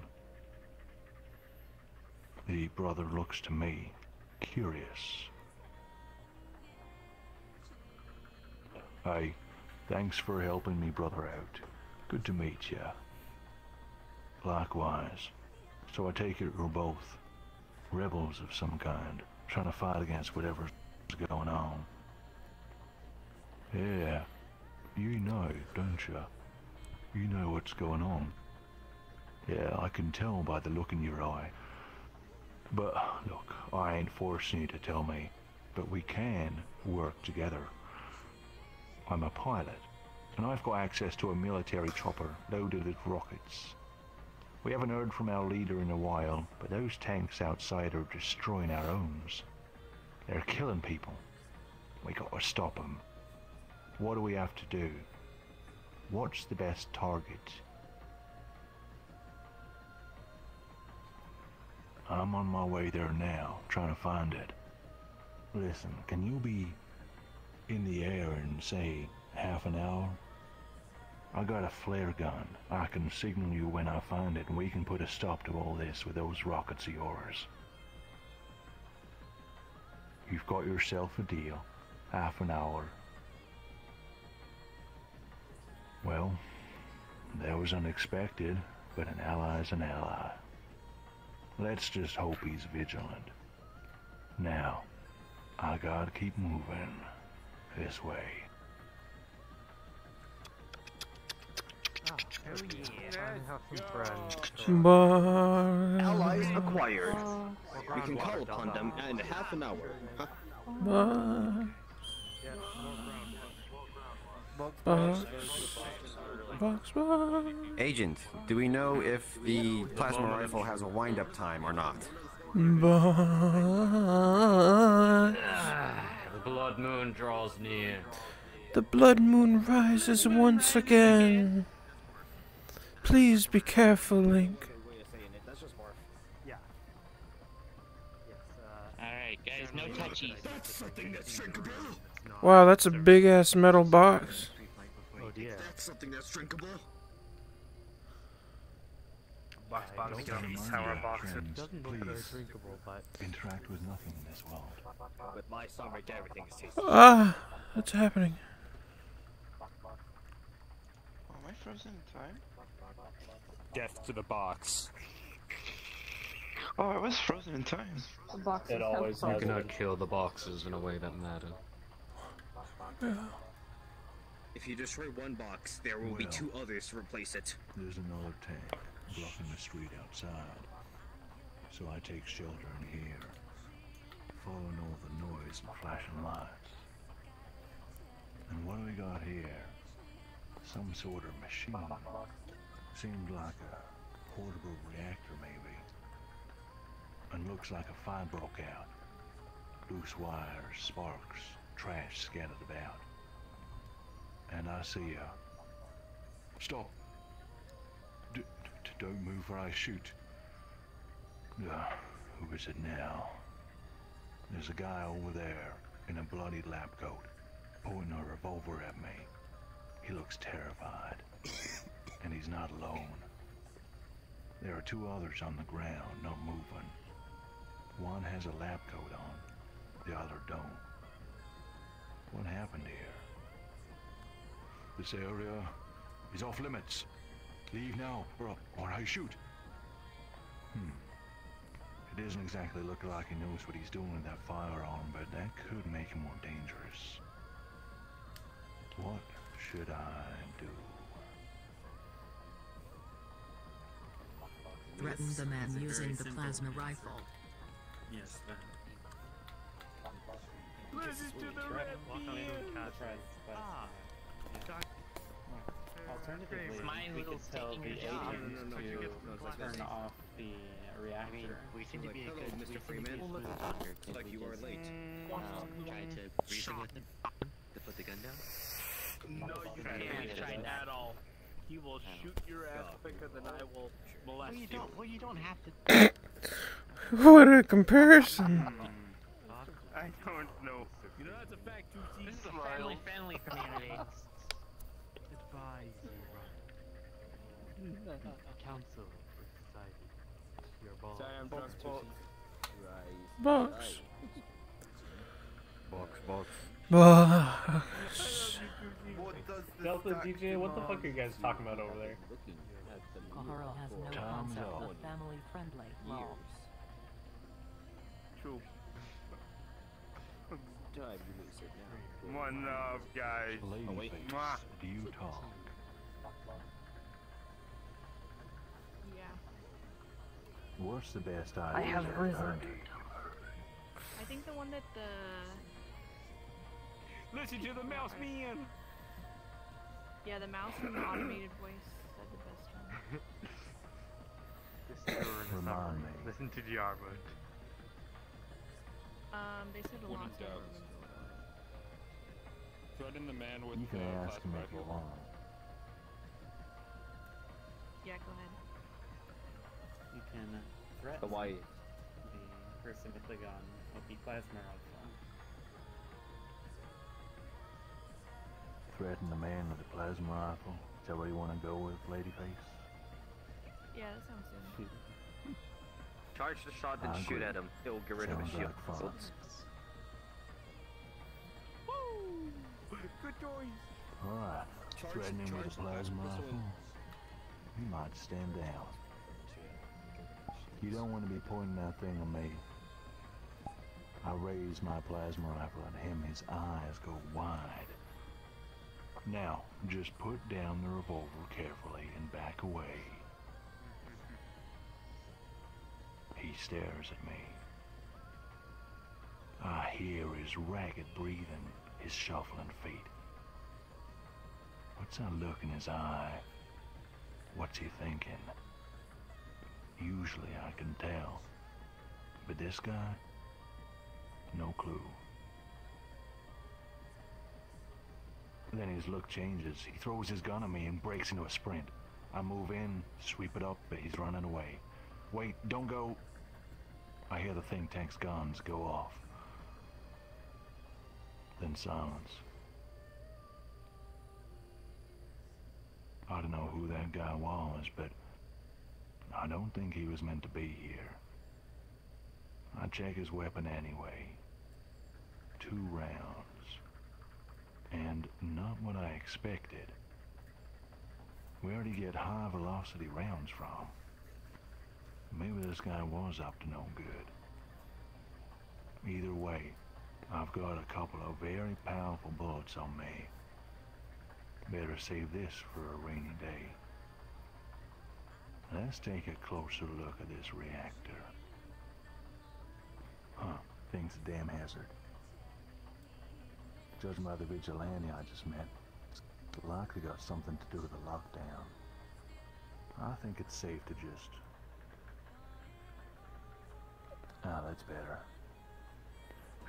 The brother looks to me, curious. Hey, thanks for helping me brother out. Good to meet ya. Likewise. So I take it we're both rebels of some kind, trying to fight against whatever's going on. Yeah, you know, don't ya? You know what's going on. Yeah, I can tell by the look in your eye. But, look, I ain't forcing you to tell me, but we can work together. I'm a pilot, and I've got access to a military chopper loaded with rockets. We haven't heard from our leader in a while, but those tanks outside are destroying our homes. They're killing people. We gotta stop them. What do we have to do? What's the best target? I'm on my way there now, trying to find it. Listen, can you be in the air in, say, half an hour? I got a flare gun. I can signal you when I find it, and we can put a stop to all this with those rockets of yours. You've got yourself a deal. Half an hour. Well, that was unexpected, but an ally's an ally. Let's just hope he's vigilant. Now, I gotta keep moving this way. Oh yeah, I have some friends. Allies acquired. We can call upon them in half an hour. Agent, do we know if the plasma rifle has a wind-up time or not? The blood moon draws near. The blood moon rises once again. Please be careful, Link. Alright, guys, no touchies. That's something that's drinkable. Wow, that's a big ass metal box. Oh dear. That's something that's drinkable. Box get on these sour boxes. Doesn't look very drinkable, but interact with nothing in this world. With my stomach, everything is tasty. Ah, what's happening? Am I frozen in time? Death to the box. Oh, I was frozen in time. The boxes It always have you cannot kill the boxes in a way that matter. If you destroy one box, there will be two others to replace it. There's another tank blocking the street outside. So I take shelter in here, following all the noise and flashing lights. And what do we got here? Some sort of machine. Seemed like a portable reactor, maybe. And looks like a fire broke out. Loose wires, sparks, trash scattered about. And I see a... Stop! Don't move or I shoot. Who is it now? There's a guy over there in a bloody lab coat, pointing a revolver at me. He looks terrified. And he's not alone. There are two others on the ground, not moving. One has a lab coat on, the other don't. What happened here? This area is off limits. Leave now, or I shoot. It doesn't exactly look like he knows what he's doing with that firearm, but that could make him more dangerous. What should I do? Threaten the man using the plasma rifle. Yes, that. Listen to the red Alternatively, My we little could tell the taking agent job. to turn off the reactor. I mean, we seem to be a good Mr. Freeman. Like you are late. Try to reason with him to put the gun down. No, you can't try at all. He will shoot your ass quicker than I will molest you. Well, you don't have to. What a comparison. I don't know. You know, that's a fact, too. This is a family-friendly community. Council for society. Your ball. Sorry, I'm drunk. Right. Box. Box, box. Box. Delta DJ, what the fuck are you guys talking about over there? Carl has no concept of family friendly. Lol. True. One love, guys. Ladyface, Mwah. do you talk? Yeah. What's the best idea? I have that risen. occurred to you? I think the one that the... Listen to the mouse man. Yeah, the mouse and the automated voice said the best one. Remind me. Listen to Jarman. They said a lot, so I don't remember. Threaten the man with You can the ask him if you rifle. want. Yeah, go ahead. You can threaten Hawaii. the person with the gun with the plasma rifle. Threaten the man with the plasma rifle? Is that what you want to go with, Ladyface? Yeah, that sounds good. Charge the shot, then I shoot agree. at him. It'll get rid of his Sounds shield. like fun. Good toys. Alright, threaten him with a plasma rifle? You might stand down. You don't want to be pointing that thing at me. I raise my plasma rifle at him, his eyes go wide. Now, just put down the revolver carefully and back away. He stares at me. I hear his ragged breathing, his shuffling feet. What's that look in his eye? What's he thinking? Usually I can tell. But this guy? No clue. Then his look changes. He throws his gun at me and breaks into a sprint. I move in, sweep it up, but he's running away. Wait, don't go. I hear the think tank's guns go off. Then silence. I don't know who that guy was, but I don't think he was meant to be here. I check his weapon anyway. 2 rounds. And not what I expected. Where did he get high velocity rounds from? Maybe this guy was up to no good. Either way, I've got a couple of very powerful bullets on me. Better save this for a rainy day. Let's take a closer look at this reactor. Huh, thing's a damn hazard. Judging by the vigilante I just met, it's likely got something to do with the lockdown. I think it's safe to just... Ah, that's better.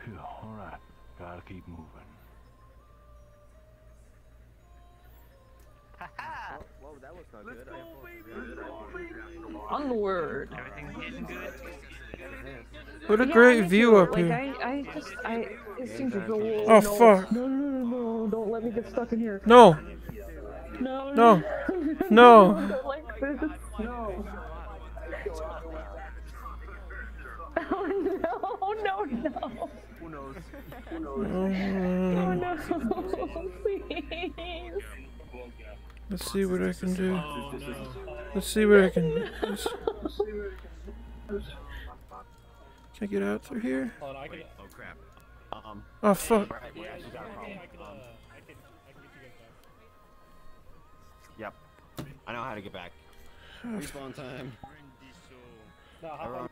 Phew, alright, gotta keep moving. Whoa, that was not good. Onward. Everything's getting good. What a great view up Like, here. it seems to go. Oh, fuck. No, don't let me get stuck in here. No. No. No. No. I don't like this. No. Oh, no. Who knows? Oh, no. Please. Let's see what I can do. Let's see what I can do. Can I get out through here? Hold on, I can... Oh crap. Oh, fuck. Right, we actually got a problem. I can get you guys back. Yep. I know how to get back. Respawn time. No, how about...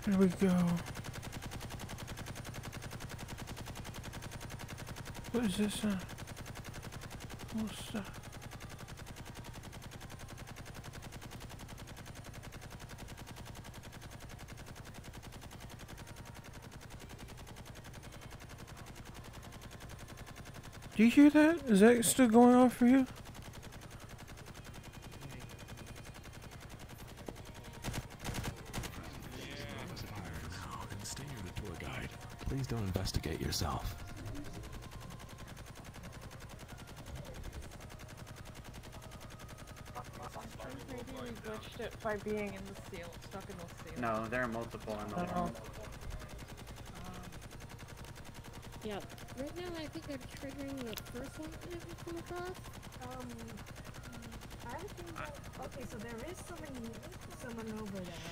Here we go. What is this? What's that? Do you hear that? Is that still going on for you? And stay near the tour guide. Please don't investigate yourself. Maybe we glitched it by being in the seal, stuck in the seal. No, there are multiple in the world. Yeah, right now I think I'm triggering the first one that we come across. I think okay, so there is someone over there.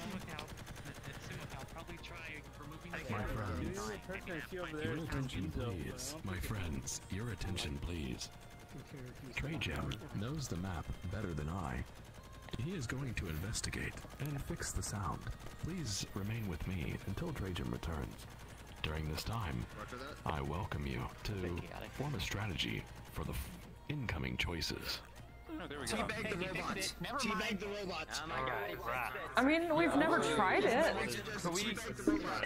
Probably try removing My friends, your attention please. My friends, your attention please. Trey Gem knows the map better than I. He is going to investigate and fix the sound. Please remain with me until Trey Gem returns. During this time, I welcome you to form a strategy for the incoming choices. Oh, there we go. Teabag the robots. Teabag the robots. Oh my god. I mean, we've never tried it.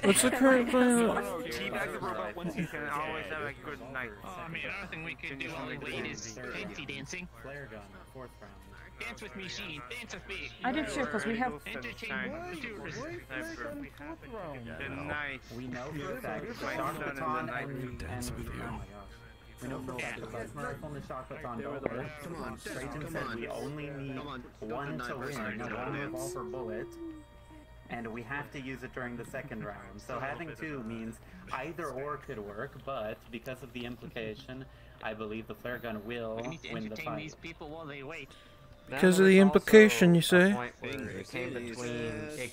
What's the current plan? Teabag the robot once you can always have a good night. I mean, another thing we could do while we wait is fancy dancing. Flare gun, 4th round. Dance with me, Sheen. Dance with me. I did too, because we have entertainment. Nice. We know for a fact the shock baton and we know for a fact the plasma rifle and the shock baton don't work. Come on, Satan said we only need one to win, one revolver bullet, and we have to use it during the 2nd round. So having 2 means either or could work, but because of the implication, I believe the flare gun will win the fight. These people while they wait. Because of the implication, you say? It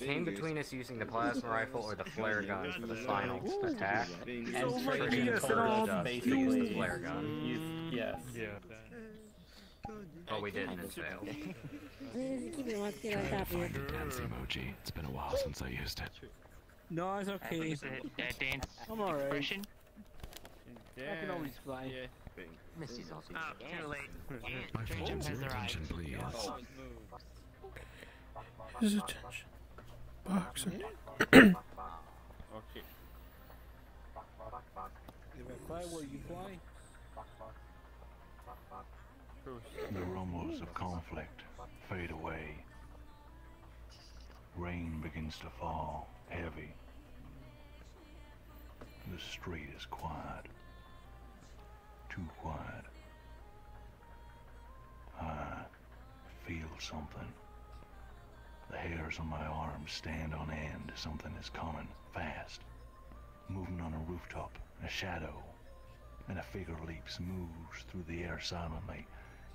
came between us using the plasma rifle or the flare gun for the final attack. And Trey told us basically use the flare gun. Yes. Yeah. But we didn't and failed. Keep it, let's get on top of Find the dance emoji. It's been a while since I used it. No, it's okay. Dance. I'm alright. Expression. I can always fly. Missy's also too late. My friends, your attention please. His attention. Boxing. Okay. If I fly, will you fly? The rumbles of conflict fade away. Rain begins to fall, heavy. The street is quiet. Too quiet. I feel something. The hairs on my arms stand on end. Something is coming fast. Moving on a rooftop, a shadow, and a figure leaps, moves through the air silently,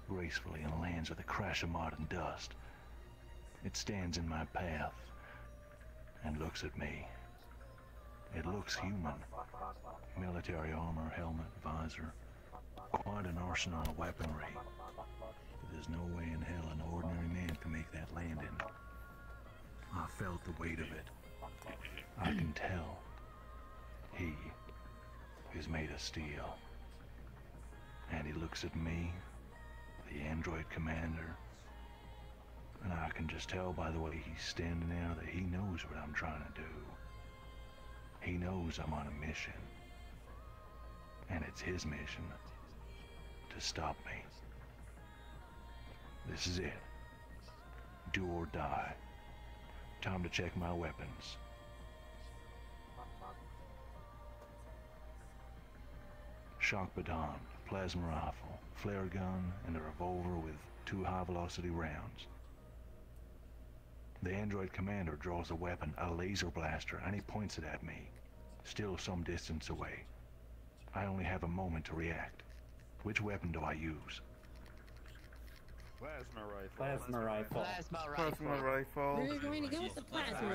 gracefully, and lands with a crash of mud and dust. It stands in my path and looks at me. It looks human. Military armor, helmet, visor. Quite an arsenal of weaponry. But there's no way in hell an ordinary man can make that landing. I felt the weight of it. I can tell. He is made of steel. And he looks at me, the android commander, and I can just tell by the way he's standing there that he knows what I'm trying to do. He knows I'm on a mission. And it's his mission to stop me. This is it. Do or die. Time to check my weapons. Shock baton, plasma rifle, flare gun, and a revolver with 2 high-velocity rounds. The android commander draws a weapon, a laser blaster, and he points it at me, still some distance away. I only have a moment to react. Which weapon do I use? Plasma rifle. Plasma rifle. Plasma rifle. Where are you going to go with the plasma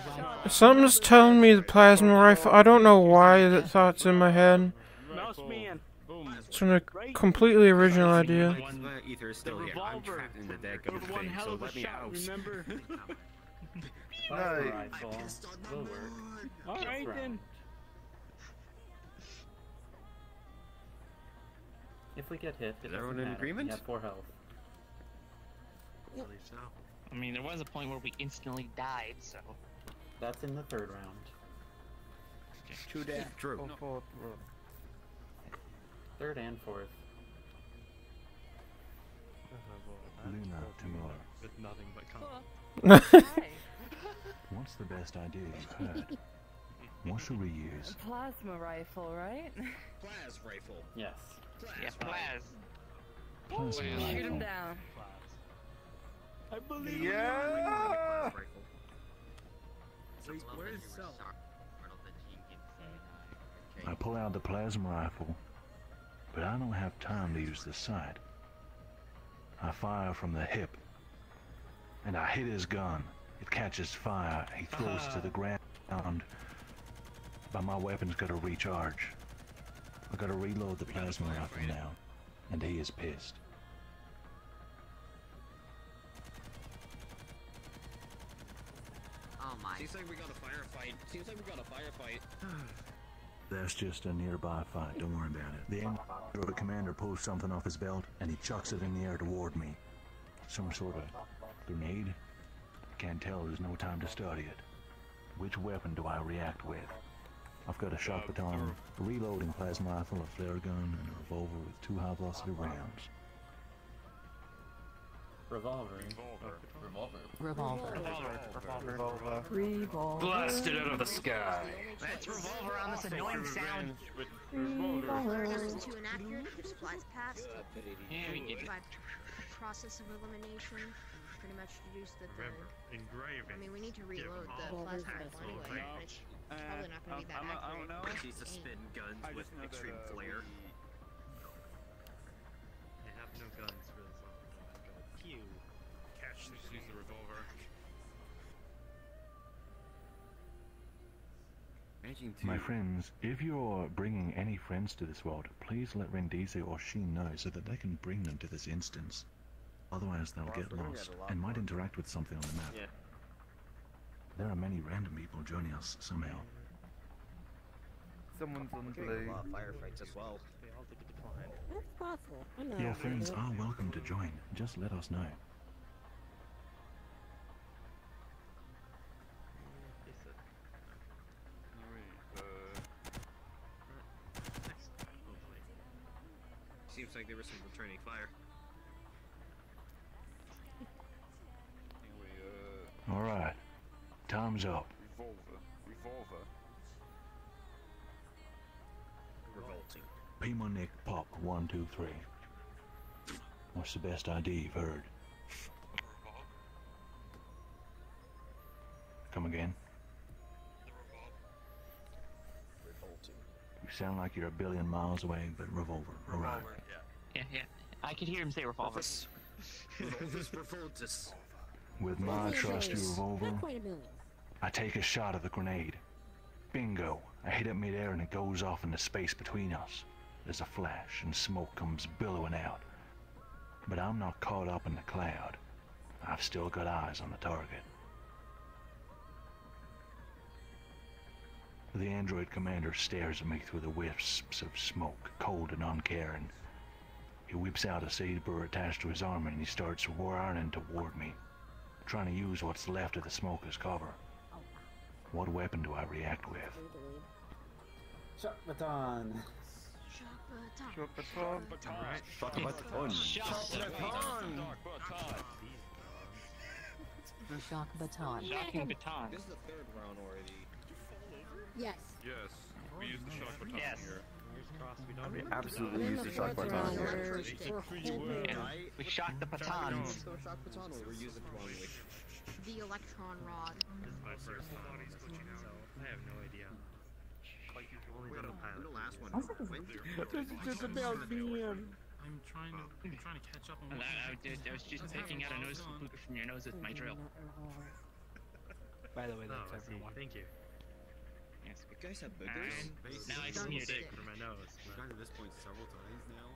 rifle? Something's telling me the plasma rifle. I don't know why that thought's in my head. Mouse man. It's a completely original idea. Ether is still here. I'm trapped in the deck of the thing, so let me out. Remember? Plasma rifle will work. Alright then. If we get hit, it Is everyone doesn't in matter. agreement? We have 4 health. I mean, there was a point where we instantly died, so. That's in the 3rd round. True that. True. Go forth, bro. 3rd and 4th. Luna Timur. With nothing but What's the best idea you've heard? What should we use? Plasma rifle, right? Plas rifle. Yes. Yeah, Plaz. Plasma Shoot him rifle. down. I believe Yeah! Wait, where is Cell? I pull out the plasma rifle, but I don't have time to use the sight. I fire from the hip, and I hit his gun. It catches fire. He throws it to the ground, but my weapon's got to recharge. I got to reload the plasma rifle now, and he is pissed. Oh my. Seems like we got a firefight. That's just a nearby fight. Don't worry about it. The android commander pulls something off his belt, and he chucks it in the air toward me. Some sort of grenade? Can't tell. There's no time to study it. Which weapon do I react with? I've got a shock baton, a reloading plasma rifle, a flare gun, and a revolver with 2 high-velocity rounds. Revolver. Revolver. Blasted out of the sky. That's revolver on this annoying sound. Doesn't too inaccurate if your supplies passed. Yeah, we get it. By process of elimination, pretty much deduced that the... Engraving. I mean, we need to reload the plasma rifle anyway, but it's probably not going to be that accurate. I don't know. She's a spin guns with extreme flare. They have no guns for this one. Pew. Catch. Just use the revolver. My friends, if you're bringing any friends to this world, please let Rendizi or Sheen know so that they can bring them to this instance. Otherwise they'll get lost and might interact with something on the map. Yeah. There are many random people joining us somehow. Someone's on Getting blue. a lot of firefights as well. That's possible. I know. Your friends are welcome to join. Just let us know. Seems like there was some returning fire. Alright. Time's up. Revolver. Revolting. Pima Nick Pop 1, 2, 3. What's the best idea you've heard? Come again? Revolting. You sound like you're a billion miles away, but revolver. Alright. Yeah. I could hear him say revolver. Revolvers revoltus. With my trusty revolver, Not quite a million. I take a shot of the grenade. Bingo! I hit it midair and it goes off into space between us. There's a flash and smoke comes billowing out. But I'm not caught up in the cloud. I've still got eyes on the target. The android commander stares at me through the wisps of smoke, cold and uncaring. He whips out a saber attached to his arm and he starts running toward me, trying to use what's left of the smoke as cover. What weapon do I react with? Shock baton. Shock baton. Shock baton. Shock baton. Shocking baton. This is the 3rd round already. Yes. Yes. We use the shock baton here. We absolutely use the shock baton here. We shocked the batons. So shock baton or we're using it wrongly. The electron rod. This is my first body's glitching out, so I have no idea. Like you've only done the pilot. The last one. This is just about being. I'm trying to catch up on what I was just picking out a nose from your nose with my drill. By the way, that's everyone. Thank you. Yes. You guys have boogers? Now I smeared it. For my nose. We've gotten to this point several times now.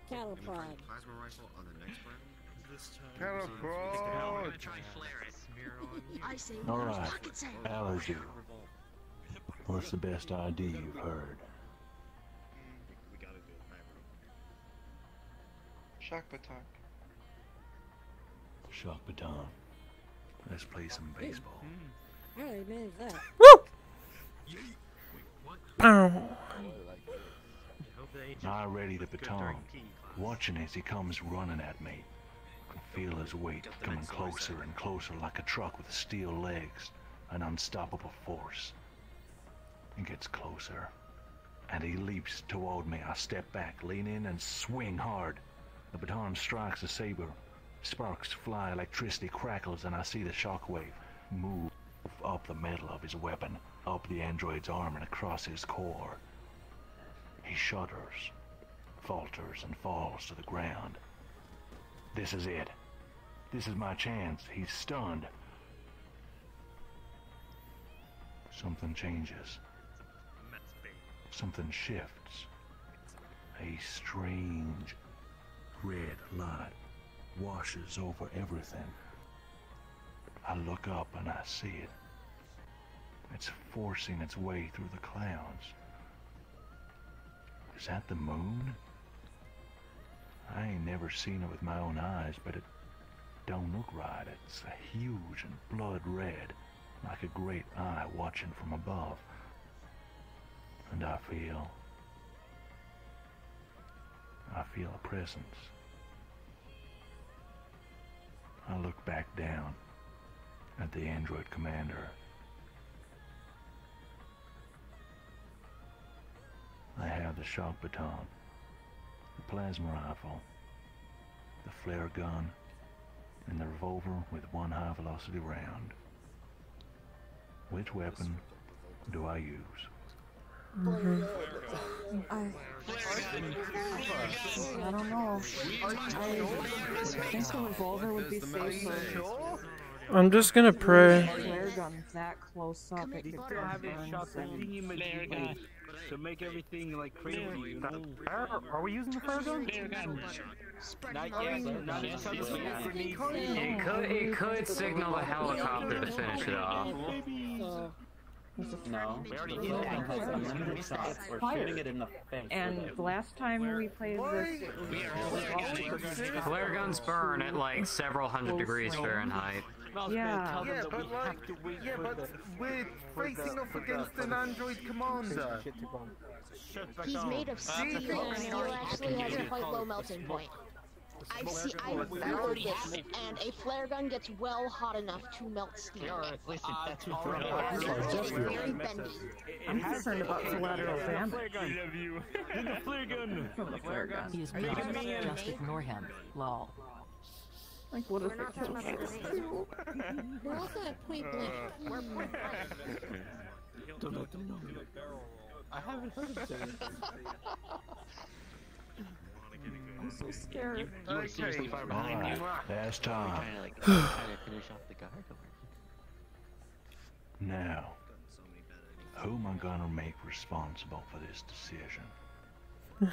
Cattle And we're trying prod. plasma rifle on the next round. This time. Cattle prod. Try flare it. I say All where's right, Pocket Sam? Allergy. What's the best idea you've heard? We gotta do a pyro. Shock baton. Shock baton. Let's play some baseball. I already managed that. Woo! Ow. I ready the baton, watching as he comes running at me. Can feel his weight coming closer and closer like a truck with steel legs, an unstoppable force. He gets closer, and he leaps toward me. I step back, lean in, and swing hard. The baton strikes the saber. Sparks fly, electricity crackles, and I see the shockwave move up the metal of his weapon, up the android's arm and across his core. He shudders, falters, and falls to the ground. This is it. This is my chance. He's stunned. Something changes. Something shifts. A strange red light washes over everything. I look up and I see it. It's forcing its way through the clouds. Is that the moon? I ain't never seen it with my own eyes, but it don't look right. It's huge and blood red, like a great eye watching from above. And I feel a presence. I look back down at the android commander. I have the shock baton, the plasma rifle, the flare gun, and the revolver with one high-velocity round. Which weapon do I use? I don't know. I think the revolver would be safer. I'm just gonna pray. Flare gun that close up, it could have it burn shot some. to make everything like crazy. Are we using the flare gun? Not yet. Not as It could signal the helicopter to finish it off. No, we already did that. We're shooting it in the face. And the last time we played this, it was Flare guns burn at like several hundred degrees Fahrenheit. Yeah. Yeah, but like, we're facing off against an android commander. He's made of steel, and steel actually has a quite low melting point. I've heard this, and a flare gun gets well hot enough to melt steel. Listen, that's It's very bendy. I'm concerned about collateral damage. The flare gun. From the flare gun. He is not. Just ignore him. Lol. Like, what if it kills us? We're also at point blank. We're point blank. I haven't heard of that. I'm so scared. You were seriously far behind you. Last time. trying to finish off the guard over. Now, who am I gonna make responsible for this decision? Let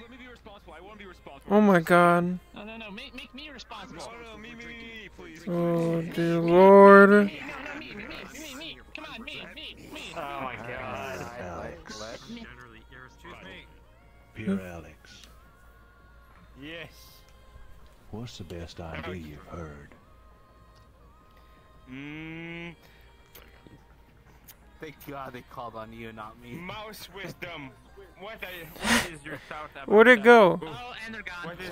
me be responsible. I want to be responsible. Oh my god. No, make me responsible. No, me, please. Oh dear lord. Me. Come on, me. Oh my god. Alex. Generally irresponsible. Pure Alex. Yes. What's the best idea you've heard? Thank God they called on you, not me. Mouse wisdom. What is your thought about Where'd it go? Oh, and they're gone. What is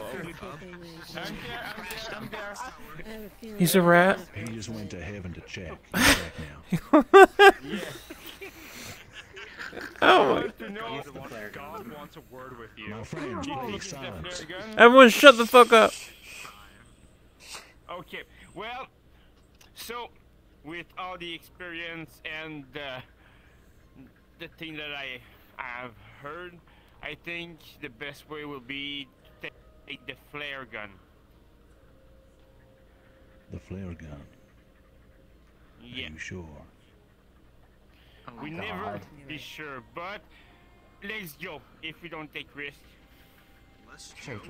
I'm there. He's a rat. He just went to heaven to check. He's back now. Oh my. God wants a word with you. My friend, please silence. Everyone shut the fuck up. Okay, well, so with all the experience and the thing that I have heard, I think the best way will be to take the flare gun. The flare gun. Yeah. Are you sure? We never be sure, but let's go. If we don't take risks,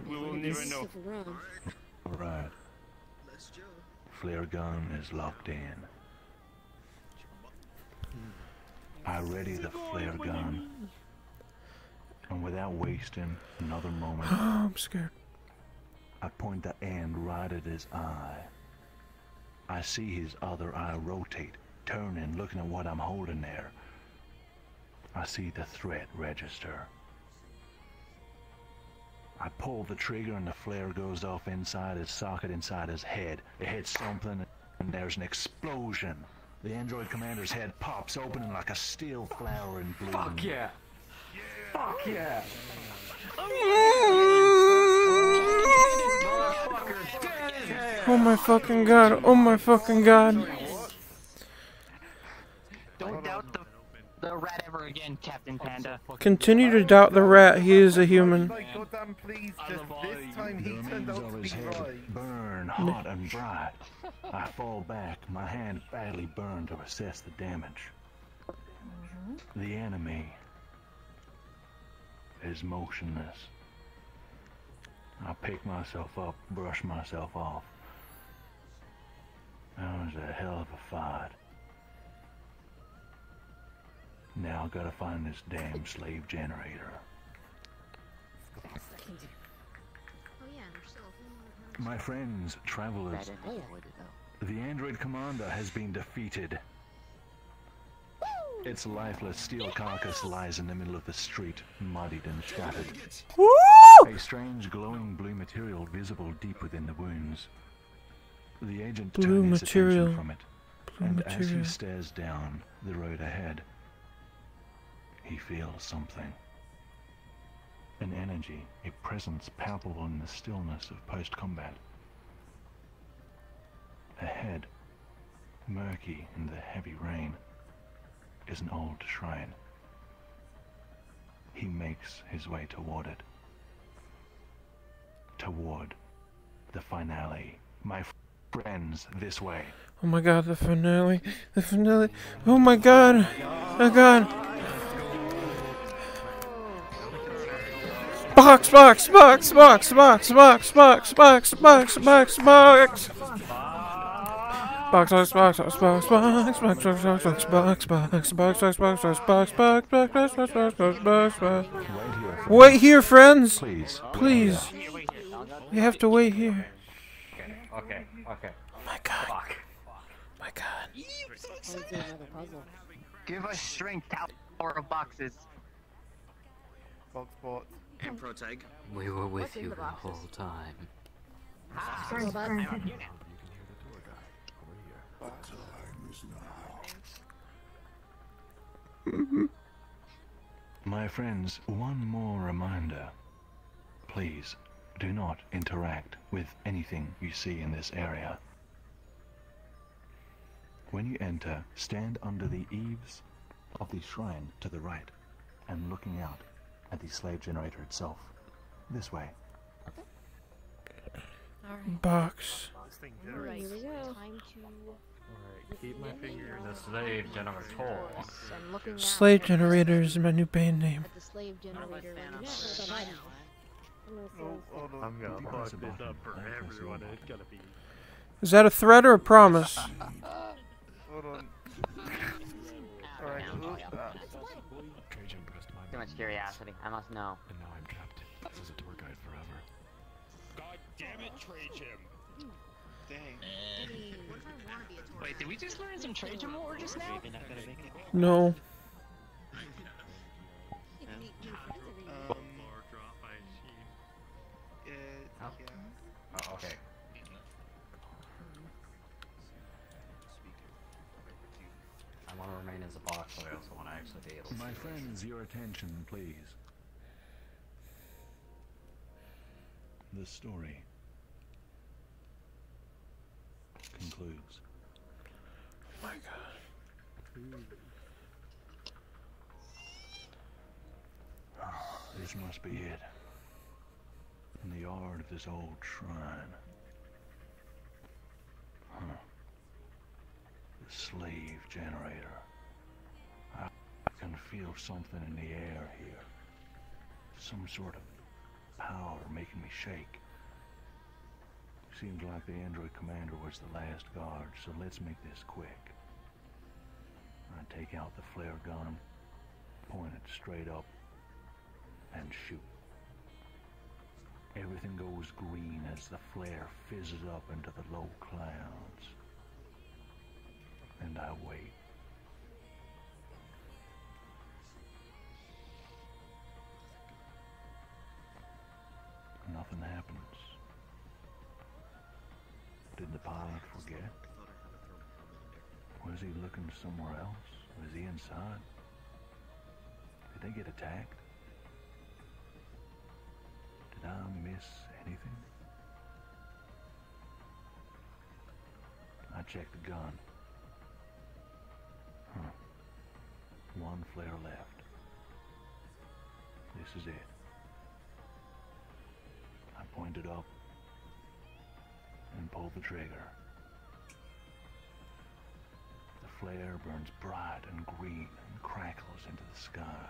we will never know. All right. Let's go. flare gun is locked in. I ready the flare gun, and without wasting another moment, I'm scared. I point the end right at his eye. I see his other eye rotate, turning, looking at what I'm holding there. I see the threat register. I pull the trigger and the flare goes off inside his socket, inside his head. It hits something and there's an explosion. The android commander's head pops open like a steel flower in bloom. Fuck yeah! Fuck yeah! Oh my fucking god, oh my fucking god. Don't doubt the rat ever again, Captain Panda. Continue to doubt the rat, he is a human. Like, goddamn please, just this time he turned out to be right. Burn hot and bright. I fall back, my hand badly burned to assess the damage. The enemy is motionless. I pick myself up, brush myself off. That was a hell of a fight. Now I gotta find this damn slave generator. My friends, travelers, the android commander has been defeated. Its lifeless steel carcass lies in the middle of the street, muddied and shattered. A strange glowing blue material visible deep within the wounds. The agent turns his attention from it, and as he stares down the road ahead, he feels something. An energy, a presence palpable in the stillness of post-combat. Ahead, murky in the heavy rain, is an old shrine. He makes his way toward it. Toward the finale. My friends, this way. Oh my god, the finale. The finale. Oh my god. Oh god. Box, box, box, box, box, box, box, box, box, box, box. Box, box, box, box, box, box, box, box, box, box, box, box, box, box, box, box, box, box, box, box. Wait here, friends. Please. Please. You have to wait here. Okay. Oh my god. Fuck. My god. Give us strength, tower of boxes. Box spot. And protag. We were with you the whole time. My friends, one more reminder. Please, do not interact with anything you see in this area. When you enter, stand under the eaves of the shrine to the right and looking out at the slave generator itself. This way. Box. Alright, here we go. Time to... Alright, keep my finger in the slave generator. I'm looking Slave generator is my new band name. at the slave generator. I'm gonna fuck this up for everyone. It's gonna be. Is that a threat or a promise? Hold on. Alright, Too much curiosity. I must know. And now I'm trapped. This is a tour guide forever. God damn it, trade him. dang. Wait, did we just learn some trade lore just now? No. Oh, okay. I want to remain as a box, but I also want to actually be able to. My friends, your attention, please. The story concludes. Oh my god. This must be it. In the yard of this old shrine. Huh. The slave generator. I can feel something in the air here. Some sort of power making me shake. Seems like the android commander was the last guard, so let's make this quick. I take out the flare gun, point it straight up, and shoot. Everything goes green as the flare fizzes up into the low clouds. And I wait. Nothing happens. Did the pilot forget? Was he looking somewhere else? Was he inside? Did they get attacked? Did I miss anything? I checked the gun. One flare left. This is it. I pointed up and pulled the trigger. The flare burns bright and green and crackles into the sky.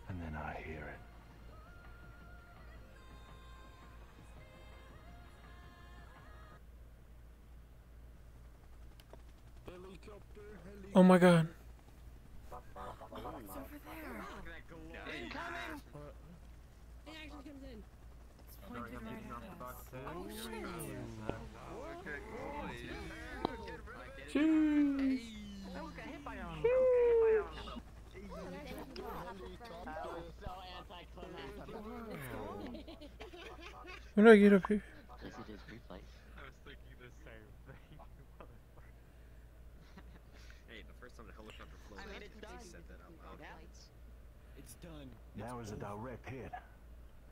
And then I hear it. Oh my god. It's over there. Incoming! It actually comes in. It's pointed right at us. Oh shit! I almost got hit by him. That was so anticlimactic. When do I get up here? This is his replay. I was thinking the same thing. Hey, the first time the helicopter flew, I said that out loud. It's done. That was a direct hit.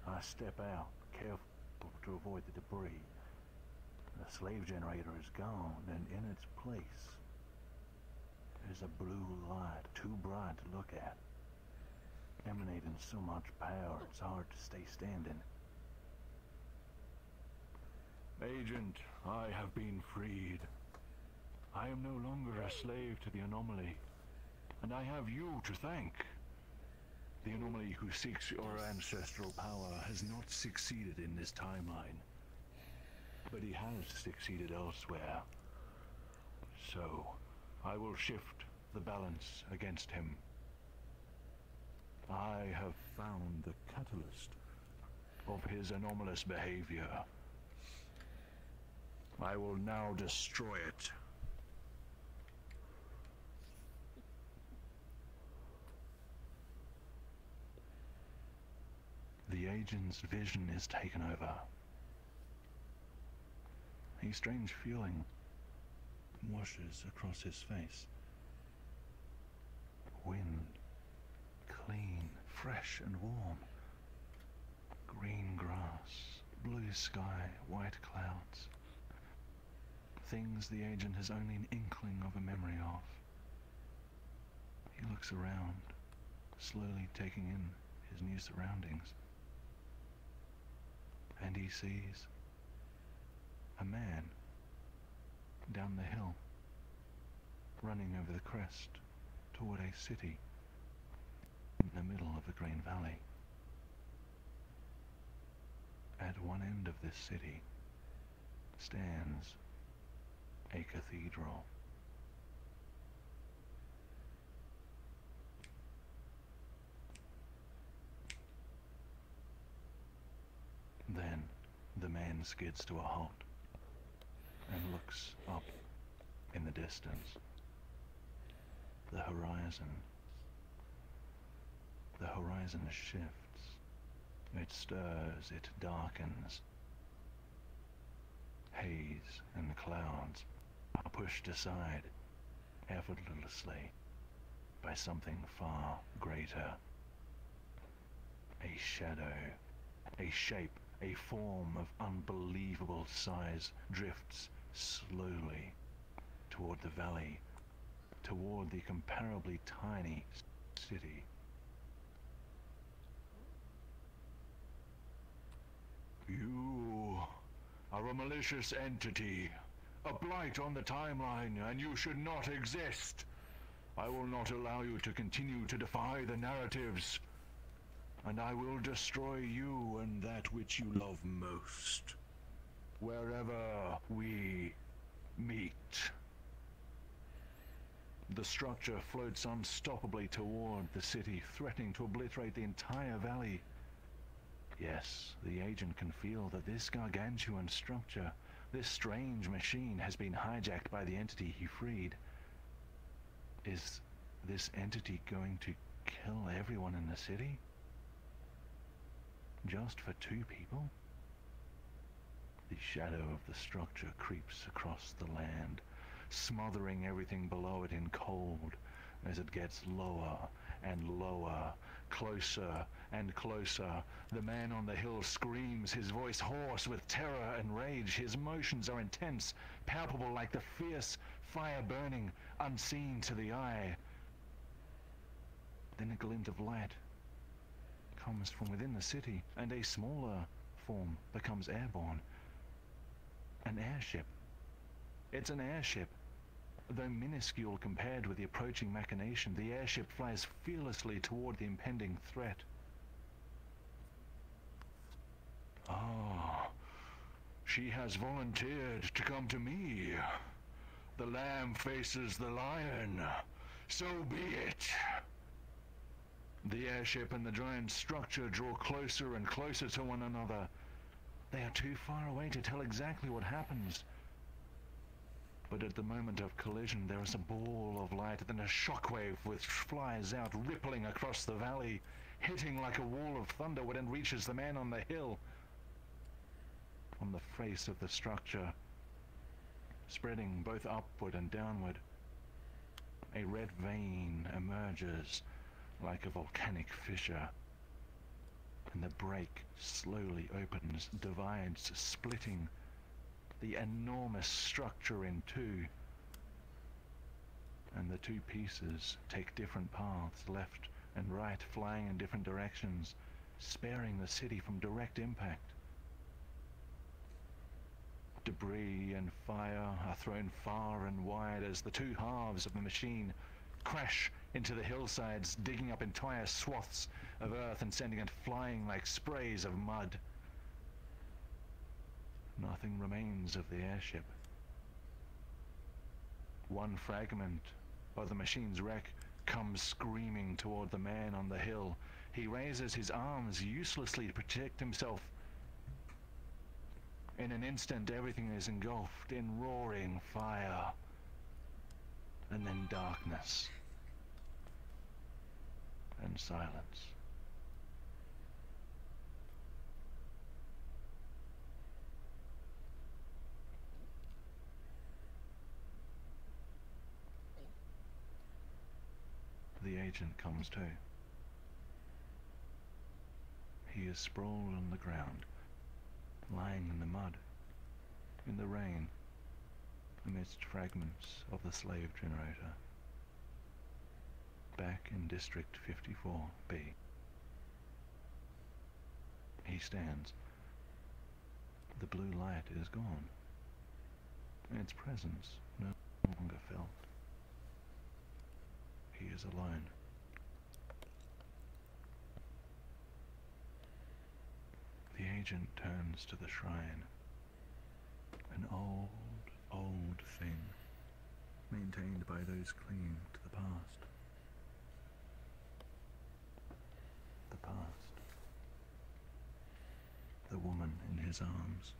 I step out, careful to avoid the debris. The slave generator is gone, and in its place is a blue light, too bright to look at, emanating so much power it's hard to stay standing. Agent, I have been freed. I am no longer a slave to the anomaly, and I have you to thank. The anomaly who seeks your ancestral power has not succeeded in this timeline, but he has succeeded elsewhere. So, I will shift the balance against him. I have found the catalyst of his anomalous behavior. I will now destroy it. The agent's vision is taken over. A strange feeling washes across his face. Wind, clean, fresh and warm. Green grass, blue sky, white clouds. Things the agent has only an inkling of a memory of. He looks around, slowly taking in his new surroundings. And he sees a man down the hill, running over the crest toward a city in the middle of the Green Valley. At one end of this city stands a cathedral. Then the man skids to a halt and looks up in the distance. The horizon shifts. It stirs, it darkens. Haze and clouds are pushed aside effortlessly by something far greater. A shadow, a shape, a form of unbelievable size drifts slowly toward the valley, toward the comparably tiny city. You are a malicious entity, a blight on the timeline, and you should not exist. I will not allow you to continue to defy the narratives. And I will destroy you and that which you love most, wherever we meet. The structure floats unstoppably toward the city, threatening to obliterate the entire valley. Yes, the agent can feel that this gargantuan structure, this strange machine, has been hijacked by the entity he freed. Is this entity going to kill everyone in the city? Just for 2 people? The shadow of the structure creeps across the land, smothering everything below it in cold as it gets lower and lower, closer and closer. The man on the hill screams, his voice hoarse with terror and rage. His motions are intense, palpable like the fierce fire burning, unseen to the eye. Then a glint of light comes from within the city, and a smaller form becomes airborne. An airship. It's an airship. Though minuscule compared with the approaching machination, the airship flies fearlessly toward the impending threat. Ah, she has volunteered to come to me. The lamb faces the lion. So be it. The airship and the giant structure draw closer and closer to one another. They are too far away to tell exactly what happens. But at the moment of collision, there is a ball of light, then a shockwave which flies out, rippling across the valley, hitting like a wall of thunder when it reaches the man on the hill. On the face of the structure, spreading both upward and downward, a red vein emerges like a volcanic fissure, and the break slowly opens, divides, splitting the enormous structure in 2, and the 2 pieces take different paths, left and right, flying in different directions, sparing the city from direct impact. Debris and fire are thrown far and wide as the 2 halves of the machine crash into the hillsides, digging up entire swaths of earth and sending it flying like sprays of mud. Nothing remains of the airship. One fragment of the machine's wreck comes screaming toward the man on the hill. He raises his arms uselessly to protect himself. In an instant, everything is engulfed in roaring fire, and then darkness and silence. The agent comes to. He is sprawled on the ground, lying in the mud, in the rain, amidst fragments of the slave generator. Back in District 54B. He stands. The blue light is gone. Its presence no longer felt. He is alone. The agent turns to the shrine. An old thing, maintained by those clinging to the past. The past. The woman in his arms.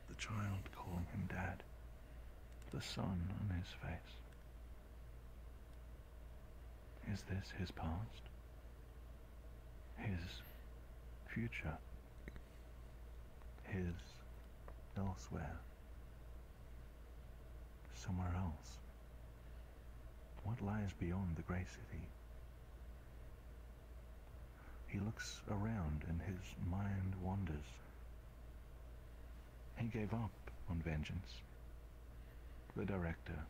The child calling him Dad. The sun on his face. Is this his past? His future? His elsewhere? Somewhere else? What lies beyond the Grey City? He looks around and his mind wanders. He gave up on vengeance. The director,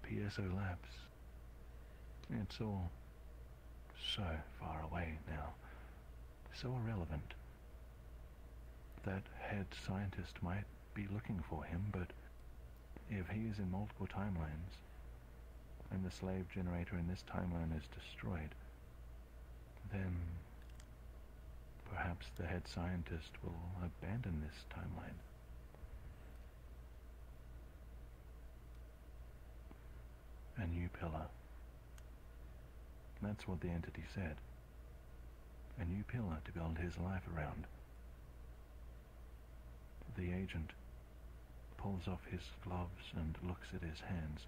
PSO Labs. It's all so far away now, so irrelevant. That head scientist might be looking for him, but if he is in multiple timelines, and the slave generator in this timeline is destroyed, then perhaps the head scientist will abandon this timeline. A new pillar. That's what the entity said. A new pillar to build his life around. The agent pulls off his gloves and looks at his hands.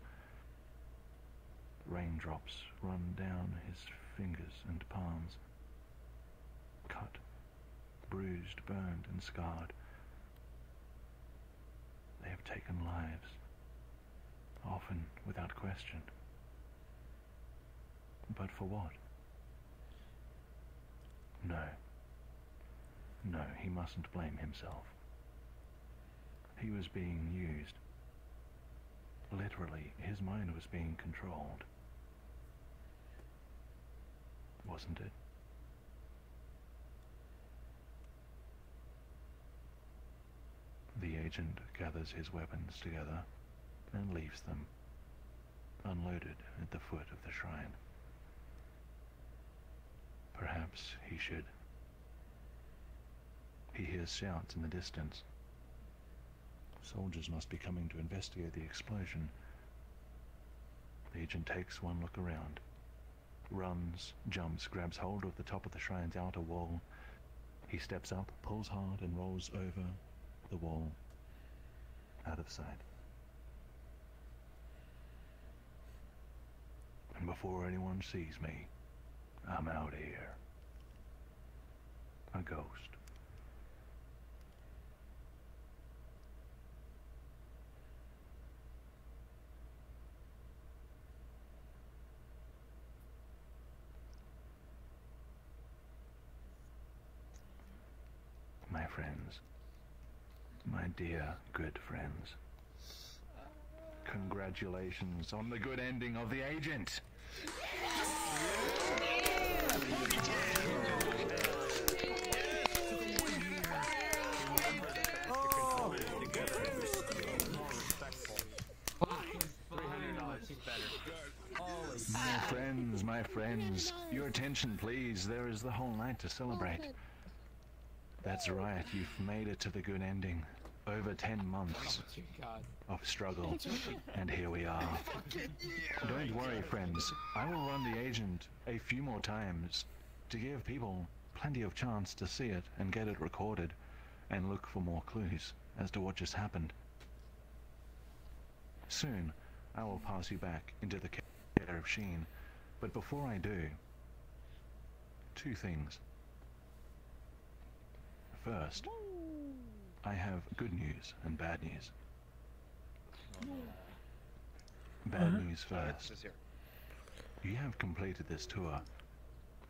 Raindrops run down his fingers and palms. Cut, bruised, burned, and scarred. They have taken lives, often without question. But for what? No. No, he mustn't blame himself. He was being used. Literally, his mind was being controlled. Wasn't it? The agent gathers his weapons together and leaves them, unloaded at the foot of the shrine. Perhaps he should. He hears shouts in the distance. Soldiers must be coming to investigate the explosion. The agent takes one look around. Runs, jumps, grabs hold of the top of the shrine's outer wall. He steps up, pulls hard, and rolls over the wall, out of sight. And before anyone sees me, I'm out here. A ghost. My friends, my dear good friends, congratulations on the good ending of The Agent! My friends, your attention please, there is the whole night to celebrate. That's right, you've made it to the good ending. Over 10 months of struggle, and here we are. Don't worry, friends, I will run The Agent a few more times to give people plenty of chance to see it and get it recorded and look for more clues as to what just happened. Soon, I will pass you back into the care of Sheen, but before I do, two things. First, I have good news and bad news. Bad news first. You have completed this tour,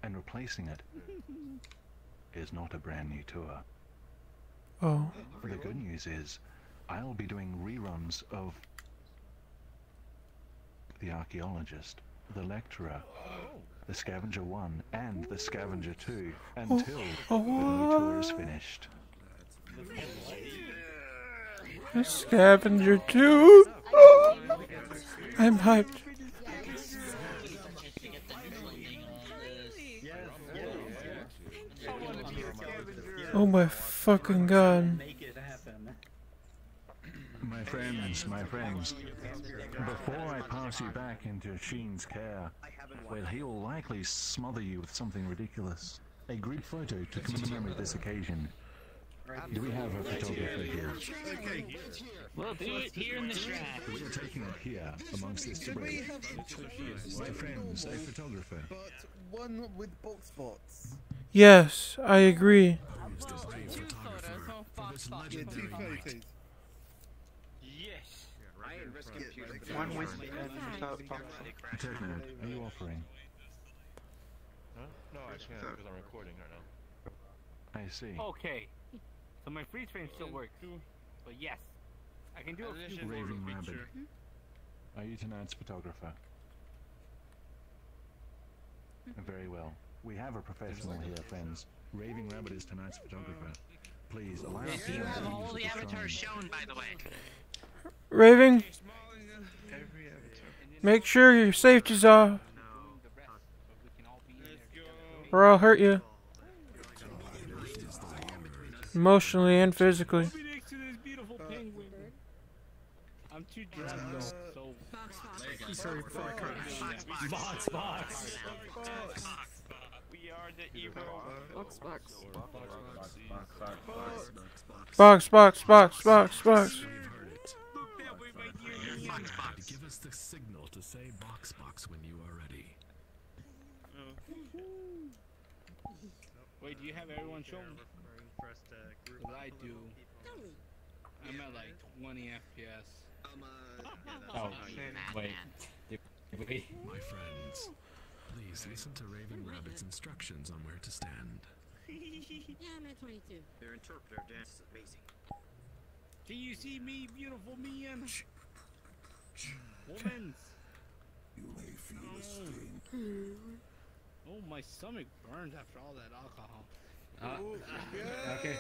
and replacing it is not a brand new tour. Oh. The good news is, I'll be doing reruns of The Archaeologist, The Lecturer, The Scavenger 1, and The Scavenger 2 until the new tour is finished. The Scavenger 2? I'm hyped. Oh my fucking god. My friends, before I pass you back into Sheen's care, well, he will likely smother you with something ridiculous. A group photo to commemorate this occasion. Do we have a photographer here? Okay. We'll do it here in the shack. We are taking it here amongst this debris. My friends, a photographer. But one with box spots. Yes, I agree. Yeah, 2 photos. Yes. One with without box. Techno, are you offering? Huh? No, I can't because I'm recording right now. I see. Okay. So my freeze frame still works. But yes, I can do a few Raving Rabbit. Are you tonight's photographer? Very well. We have a professional here, friends. Raving Rabbit is tonight's photographer. Please, line up You here. have all the avatars shown, by the way. Raving? Make sure your safety's off, or I'll hurt you. Emotionally and physically. I'm too drunk though, so... Sorry for the crash. Box. We are the hero. Box. Box. Give us the signal to say box when you are ready. Wait, do you have everyone show me? What I do, I'm at like 20 FPS. Oh, wait. My friends, please listen to Raving Rabbit's instructions on where to stand. Yeah, I'm at 22. Their interpreter dance is amazing. Can you see me, beautiful man? Woman. You may feel the sting. Oh, my stomach burns after all that alcohol. Okay.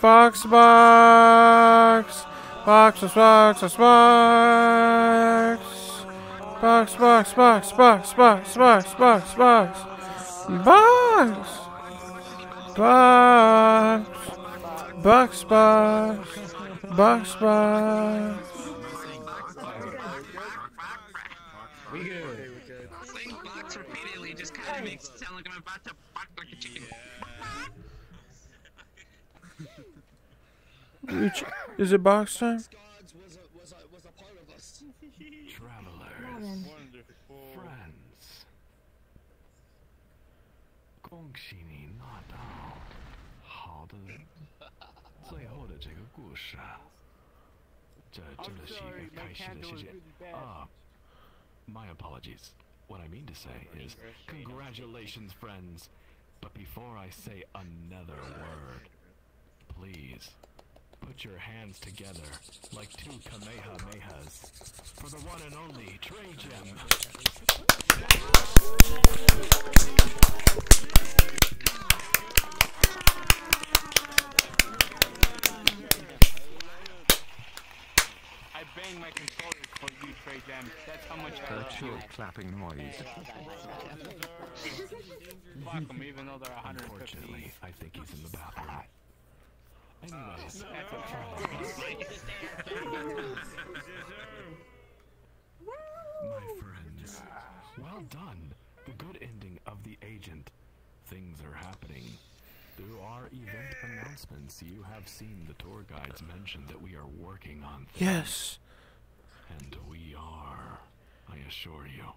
Box. We good. Saying box repeatedly just kind of makes it sound like I'm about to bark like a chicken. Is it box time? Travelers, friends, 恭喜你拿到好的最后的这个故事啊，这真的是一个开心的事件啊。My apologies. What I mean to say is, congratulations, friends. But before I say another word, please put your hands together like two Kamehamehas for the one and only Trey Gem. I bang my controller for you, Trey Jam. That's how much I love you. Clapping noise. Fuck them, even though they're 150. Unfortunately, I think he's in the bathroom. Anyways, my friends, well done. The good ending of The Agent. Things are happening. Through our event announcements, you have seen the tour guides mention that we are working on things. Yes. And we are, I assure you.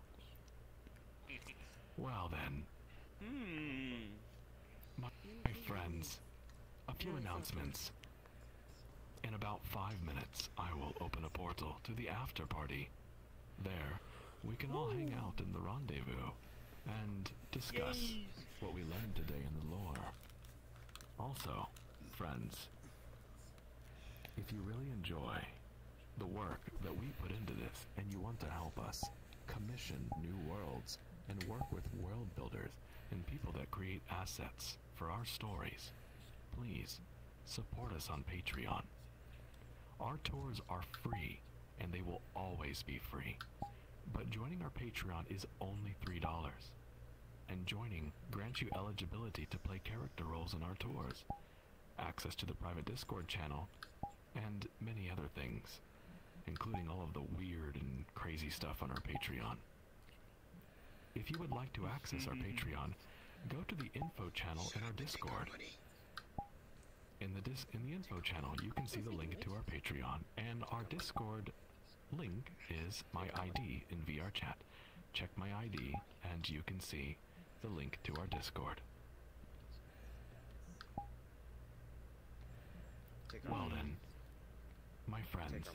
Well then, my friends, a few announcements. In about 5 minutes, I will open a portal to the after party. There, we can all hang out in the rendezvous and discuss what we learned today in the lore. Also, friends, if you really enjoy the work that we put into this and you want to help us commission new worlds and work with world builders and people that create assets for our stories, please support us on Patreon. Our tours are free and they will always be free. But joining our Patreon is only $3. And joining grants you eligibility to play character roles in our tours, access to the private Discord channel, and many other things, including all of the weird and crazy stuff on our Patreon. If you would like to access our Patreon, go to the info channel in our Discord. In the info channel, you can see the link to our Patreon, and our Discord link is my ID in VRChat. Check my ID, and you can see the link to our Discord. Well then, my friends,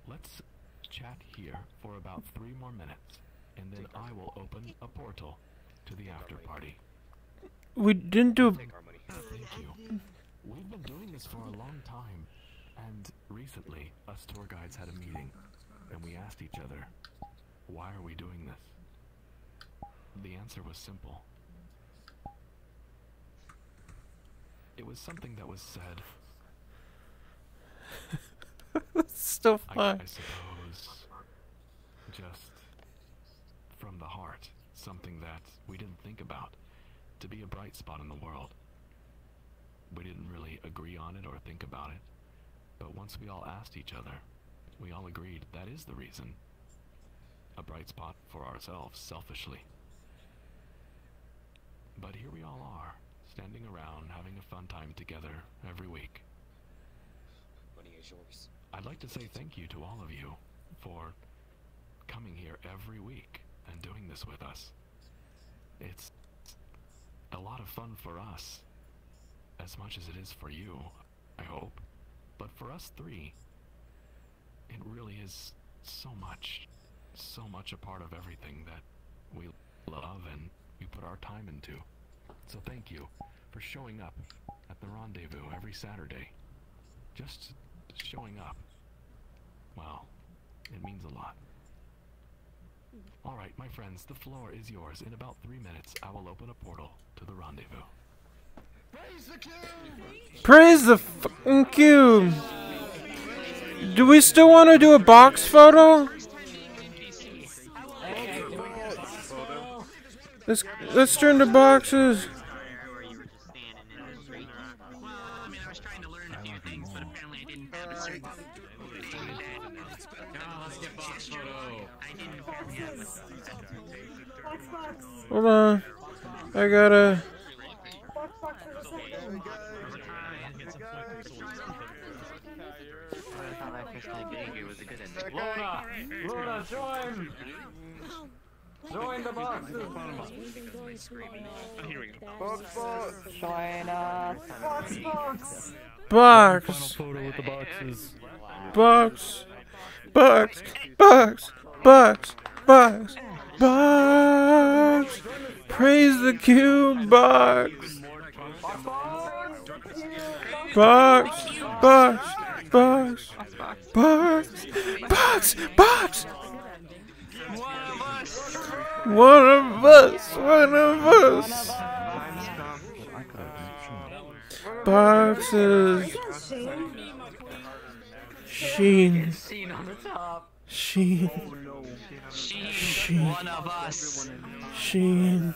let's chat here for about 3 more minutes, and then I will open a portal to the after party. We didn't do. Thank you. We've been doing this for a long time, and recently, us tour guides had a meeting, and we asked each other, why are we doing this? The answer was simple. It was something that was said. That's still fun. I suppose just something that we didn't think about, to be a bright spot in the world. We didn't really agree on it or think about it, but once we all asked each other, we all agreed that is the reason. A bright spot for ourselves, selfishly. But here we all are, standing around, having a fun time together every week. Money is yours. I'd like to say thank you to all of you for coming here every week and doing this with us. It's a lot of fun for us, as much as it is for you, I hope. But for us three, it really is so much a part of everything that we love and we put our time into. So thank you for showing up at the rendezvous every Saturday. Just showing up. Well, it means a lot. Alright, my friends, the floor is yours. In about 3 minutes, I will open a portal to the rendezvous. Praise the fucking cube! Do we still want to do a box photo? Let's turn the boxes. Hold on. I gotta... Luna, join! Join the boxes! Here we go. Join us! Box! Final photo with the boxes. Box! Box! Box! Box! Box! Box! Praise the cube! Box! Box! Box! Box! Box! Box! Box! One of us! One of us! Boxes! Sheen! Sheen! Sheen! One of us! Sheen!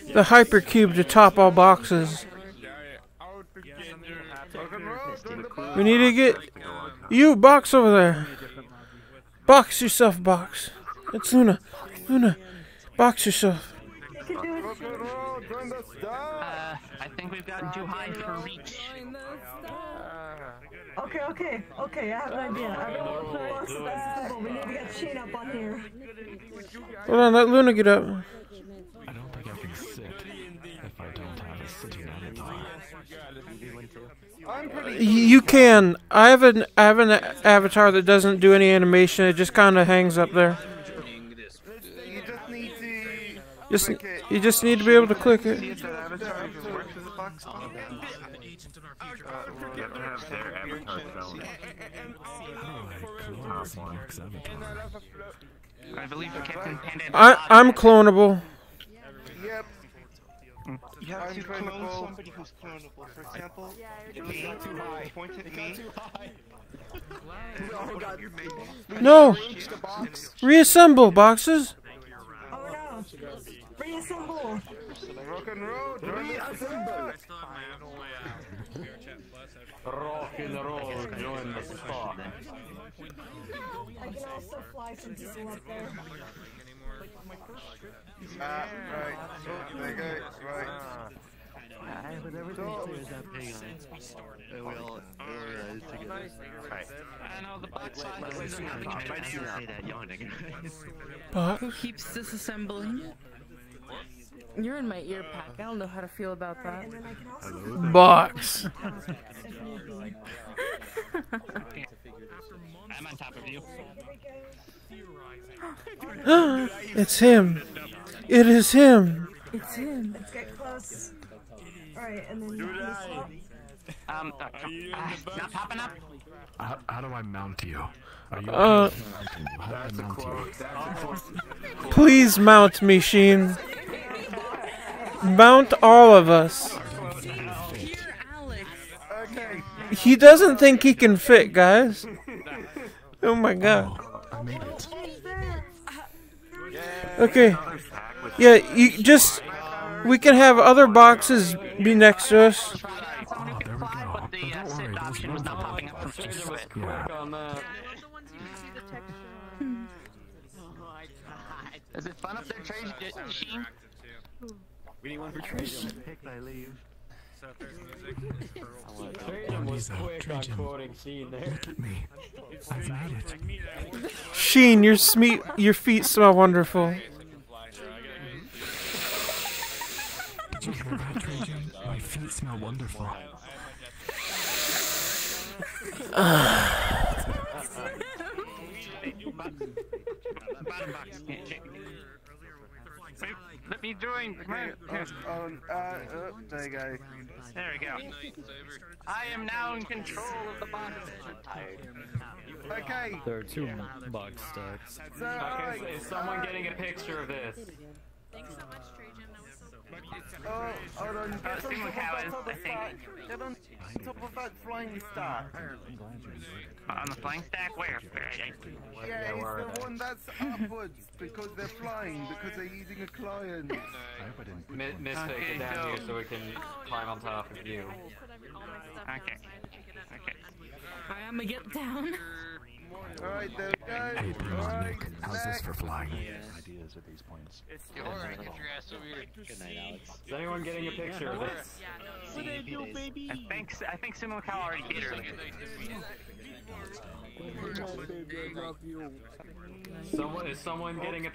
The hypercube to top all boxes. We need to get you box over there. Box yourself, box. It's Luna. Luna, box yourself. I think we've gotten too high for reach. Okay, I have an idea. I don't know what's possible. We need to get Sheen up on here. Hold on, let Luna get up. I don't think I can sit if I don't have a sitting avatar. You can. I have an avatar that doesn't do any animation. It just kind of hangs up there. You just need to... You just need to be able to click it. You have to have their avatar developed. I believe Captain Panda. I'm clonable. Yep. You have to clone somebody who's clonable. For example, point at me. No! Reassemble boxes! Oh no! Reassemble! Rock and roll! Reassemble! Rock and roll, join the spot. I can also fly some people up there. Right. Oh, there you go. Right. But everything is that pig on it. And we all together. Right. I know the box say that yawning. Who keeps disassembling? You're in my ear pack. I don't know how to feel about that. Box. I'm on top of you. It's him. It is him. It's him. Let's get close. Alright, and then not popping up. How do I mount you? Are you how do I mount you? Please mount me, Sheen. Mount all of us. Okay, He doesn't think he can fit, guys. Oh my god. I made it. Okay. Yeah, you just... We can have other boxes be next to us. Oh, there we go. But don't worry, there's one more. Yeah. Is it fun up there, Trade Sheen? We need one for Trade. I leave. So if there's music, Freedom was quick on quoting Sheen there. Look at me. I've made it. Sheen, your feet smell wonderful. Did you hear that, Trajan? My feet smell wonderful. Bottom box. Let me join. Come on. There you go. There we go. I am now in control of the box. Okay. There are 2 box stacks. Okay, Is someone getting a picture of this? Thanks so much, Trajan. That was so Oh, hold on. Get on Simon top Cowell, of the I think. stack. Get on top of that flying stack. On the flying stack? Where? Yeah, it's the one that's upwards because they're flying, because they're using a client. Misfit, get down here so we can climb on top of you. Okay. Okay. Alright, I'm gonna get down. Alright, there we go. Hey, Bruce, Nick, how's this for flying? Ideas at these points. Alright, get your ass over here. Good night, Alex. Is anyone getting a picture of this? What did you do, baby? I think Simon Cowell already did earlier. Is someone getting a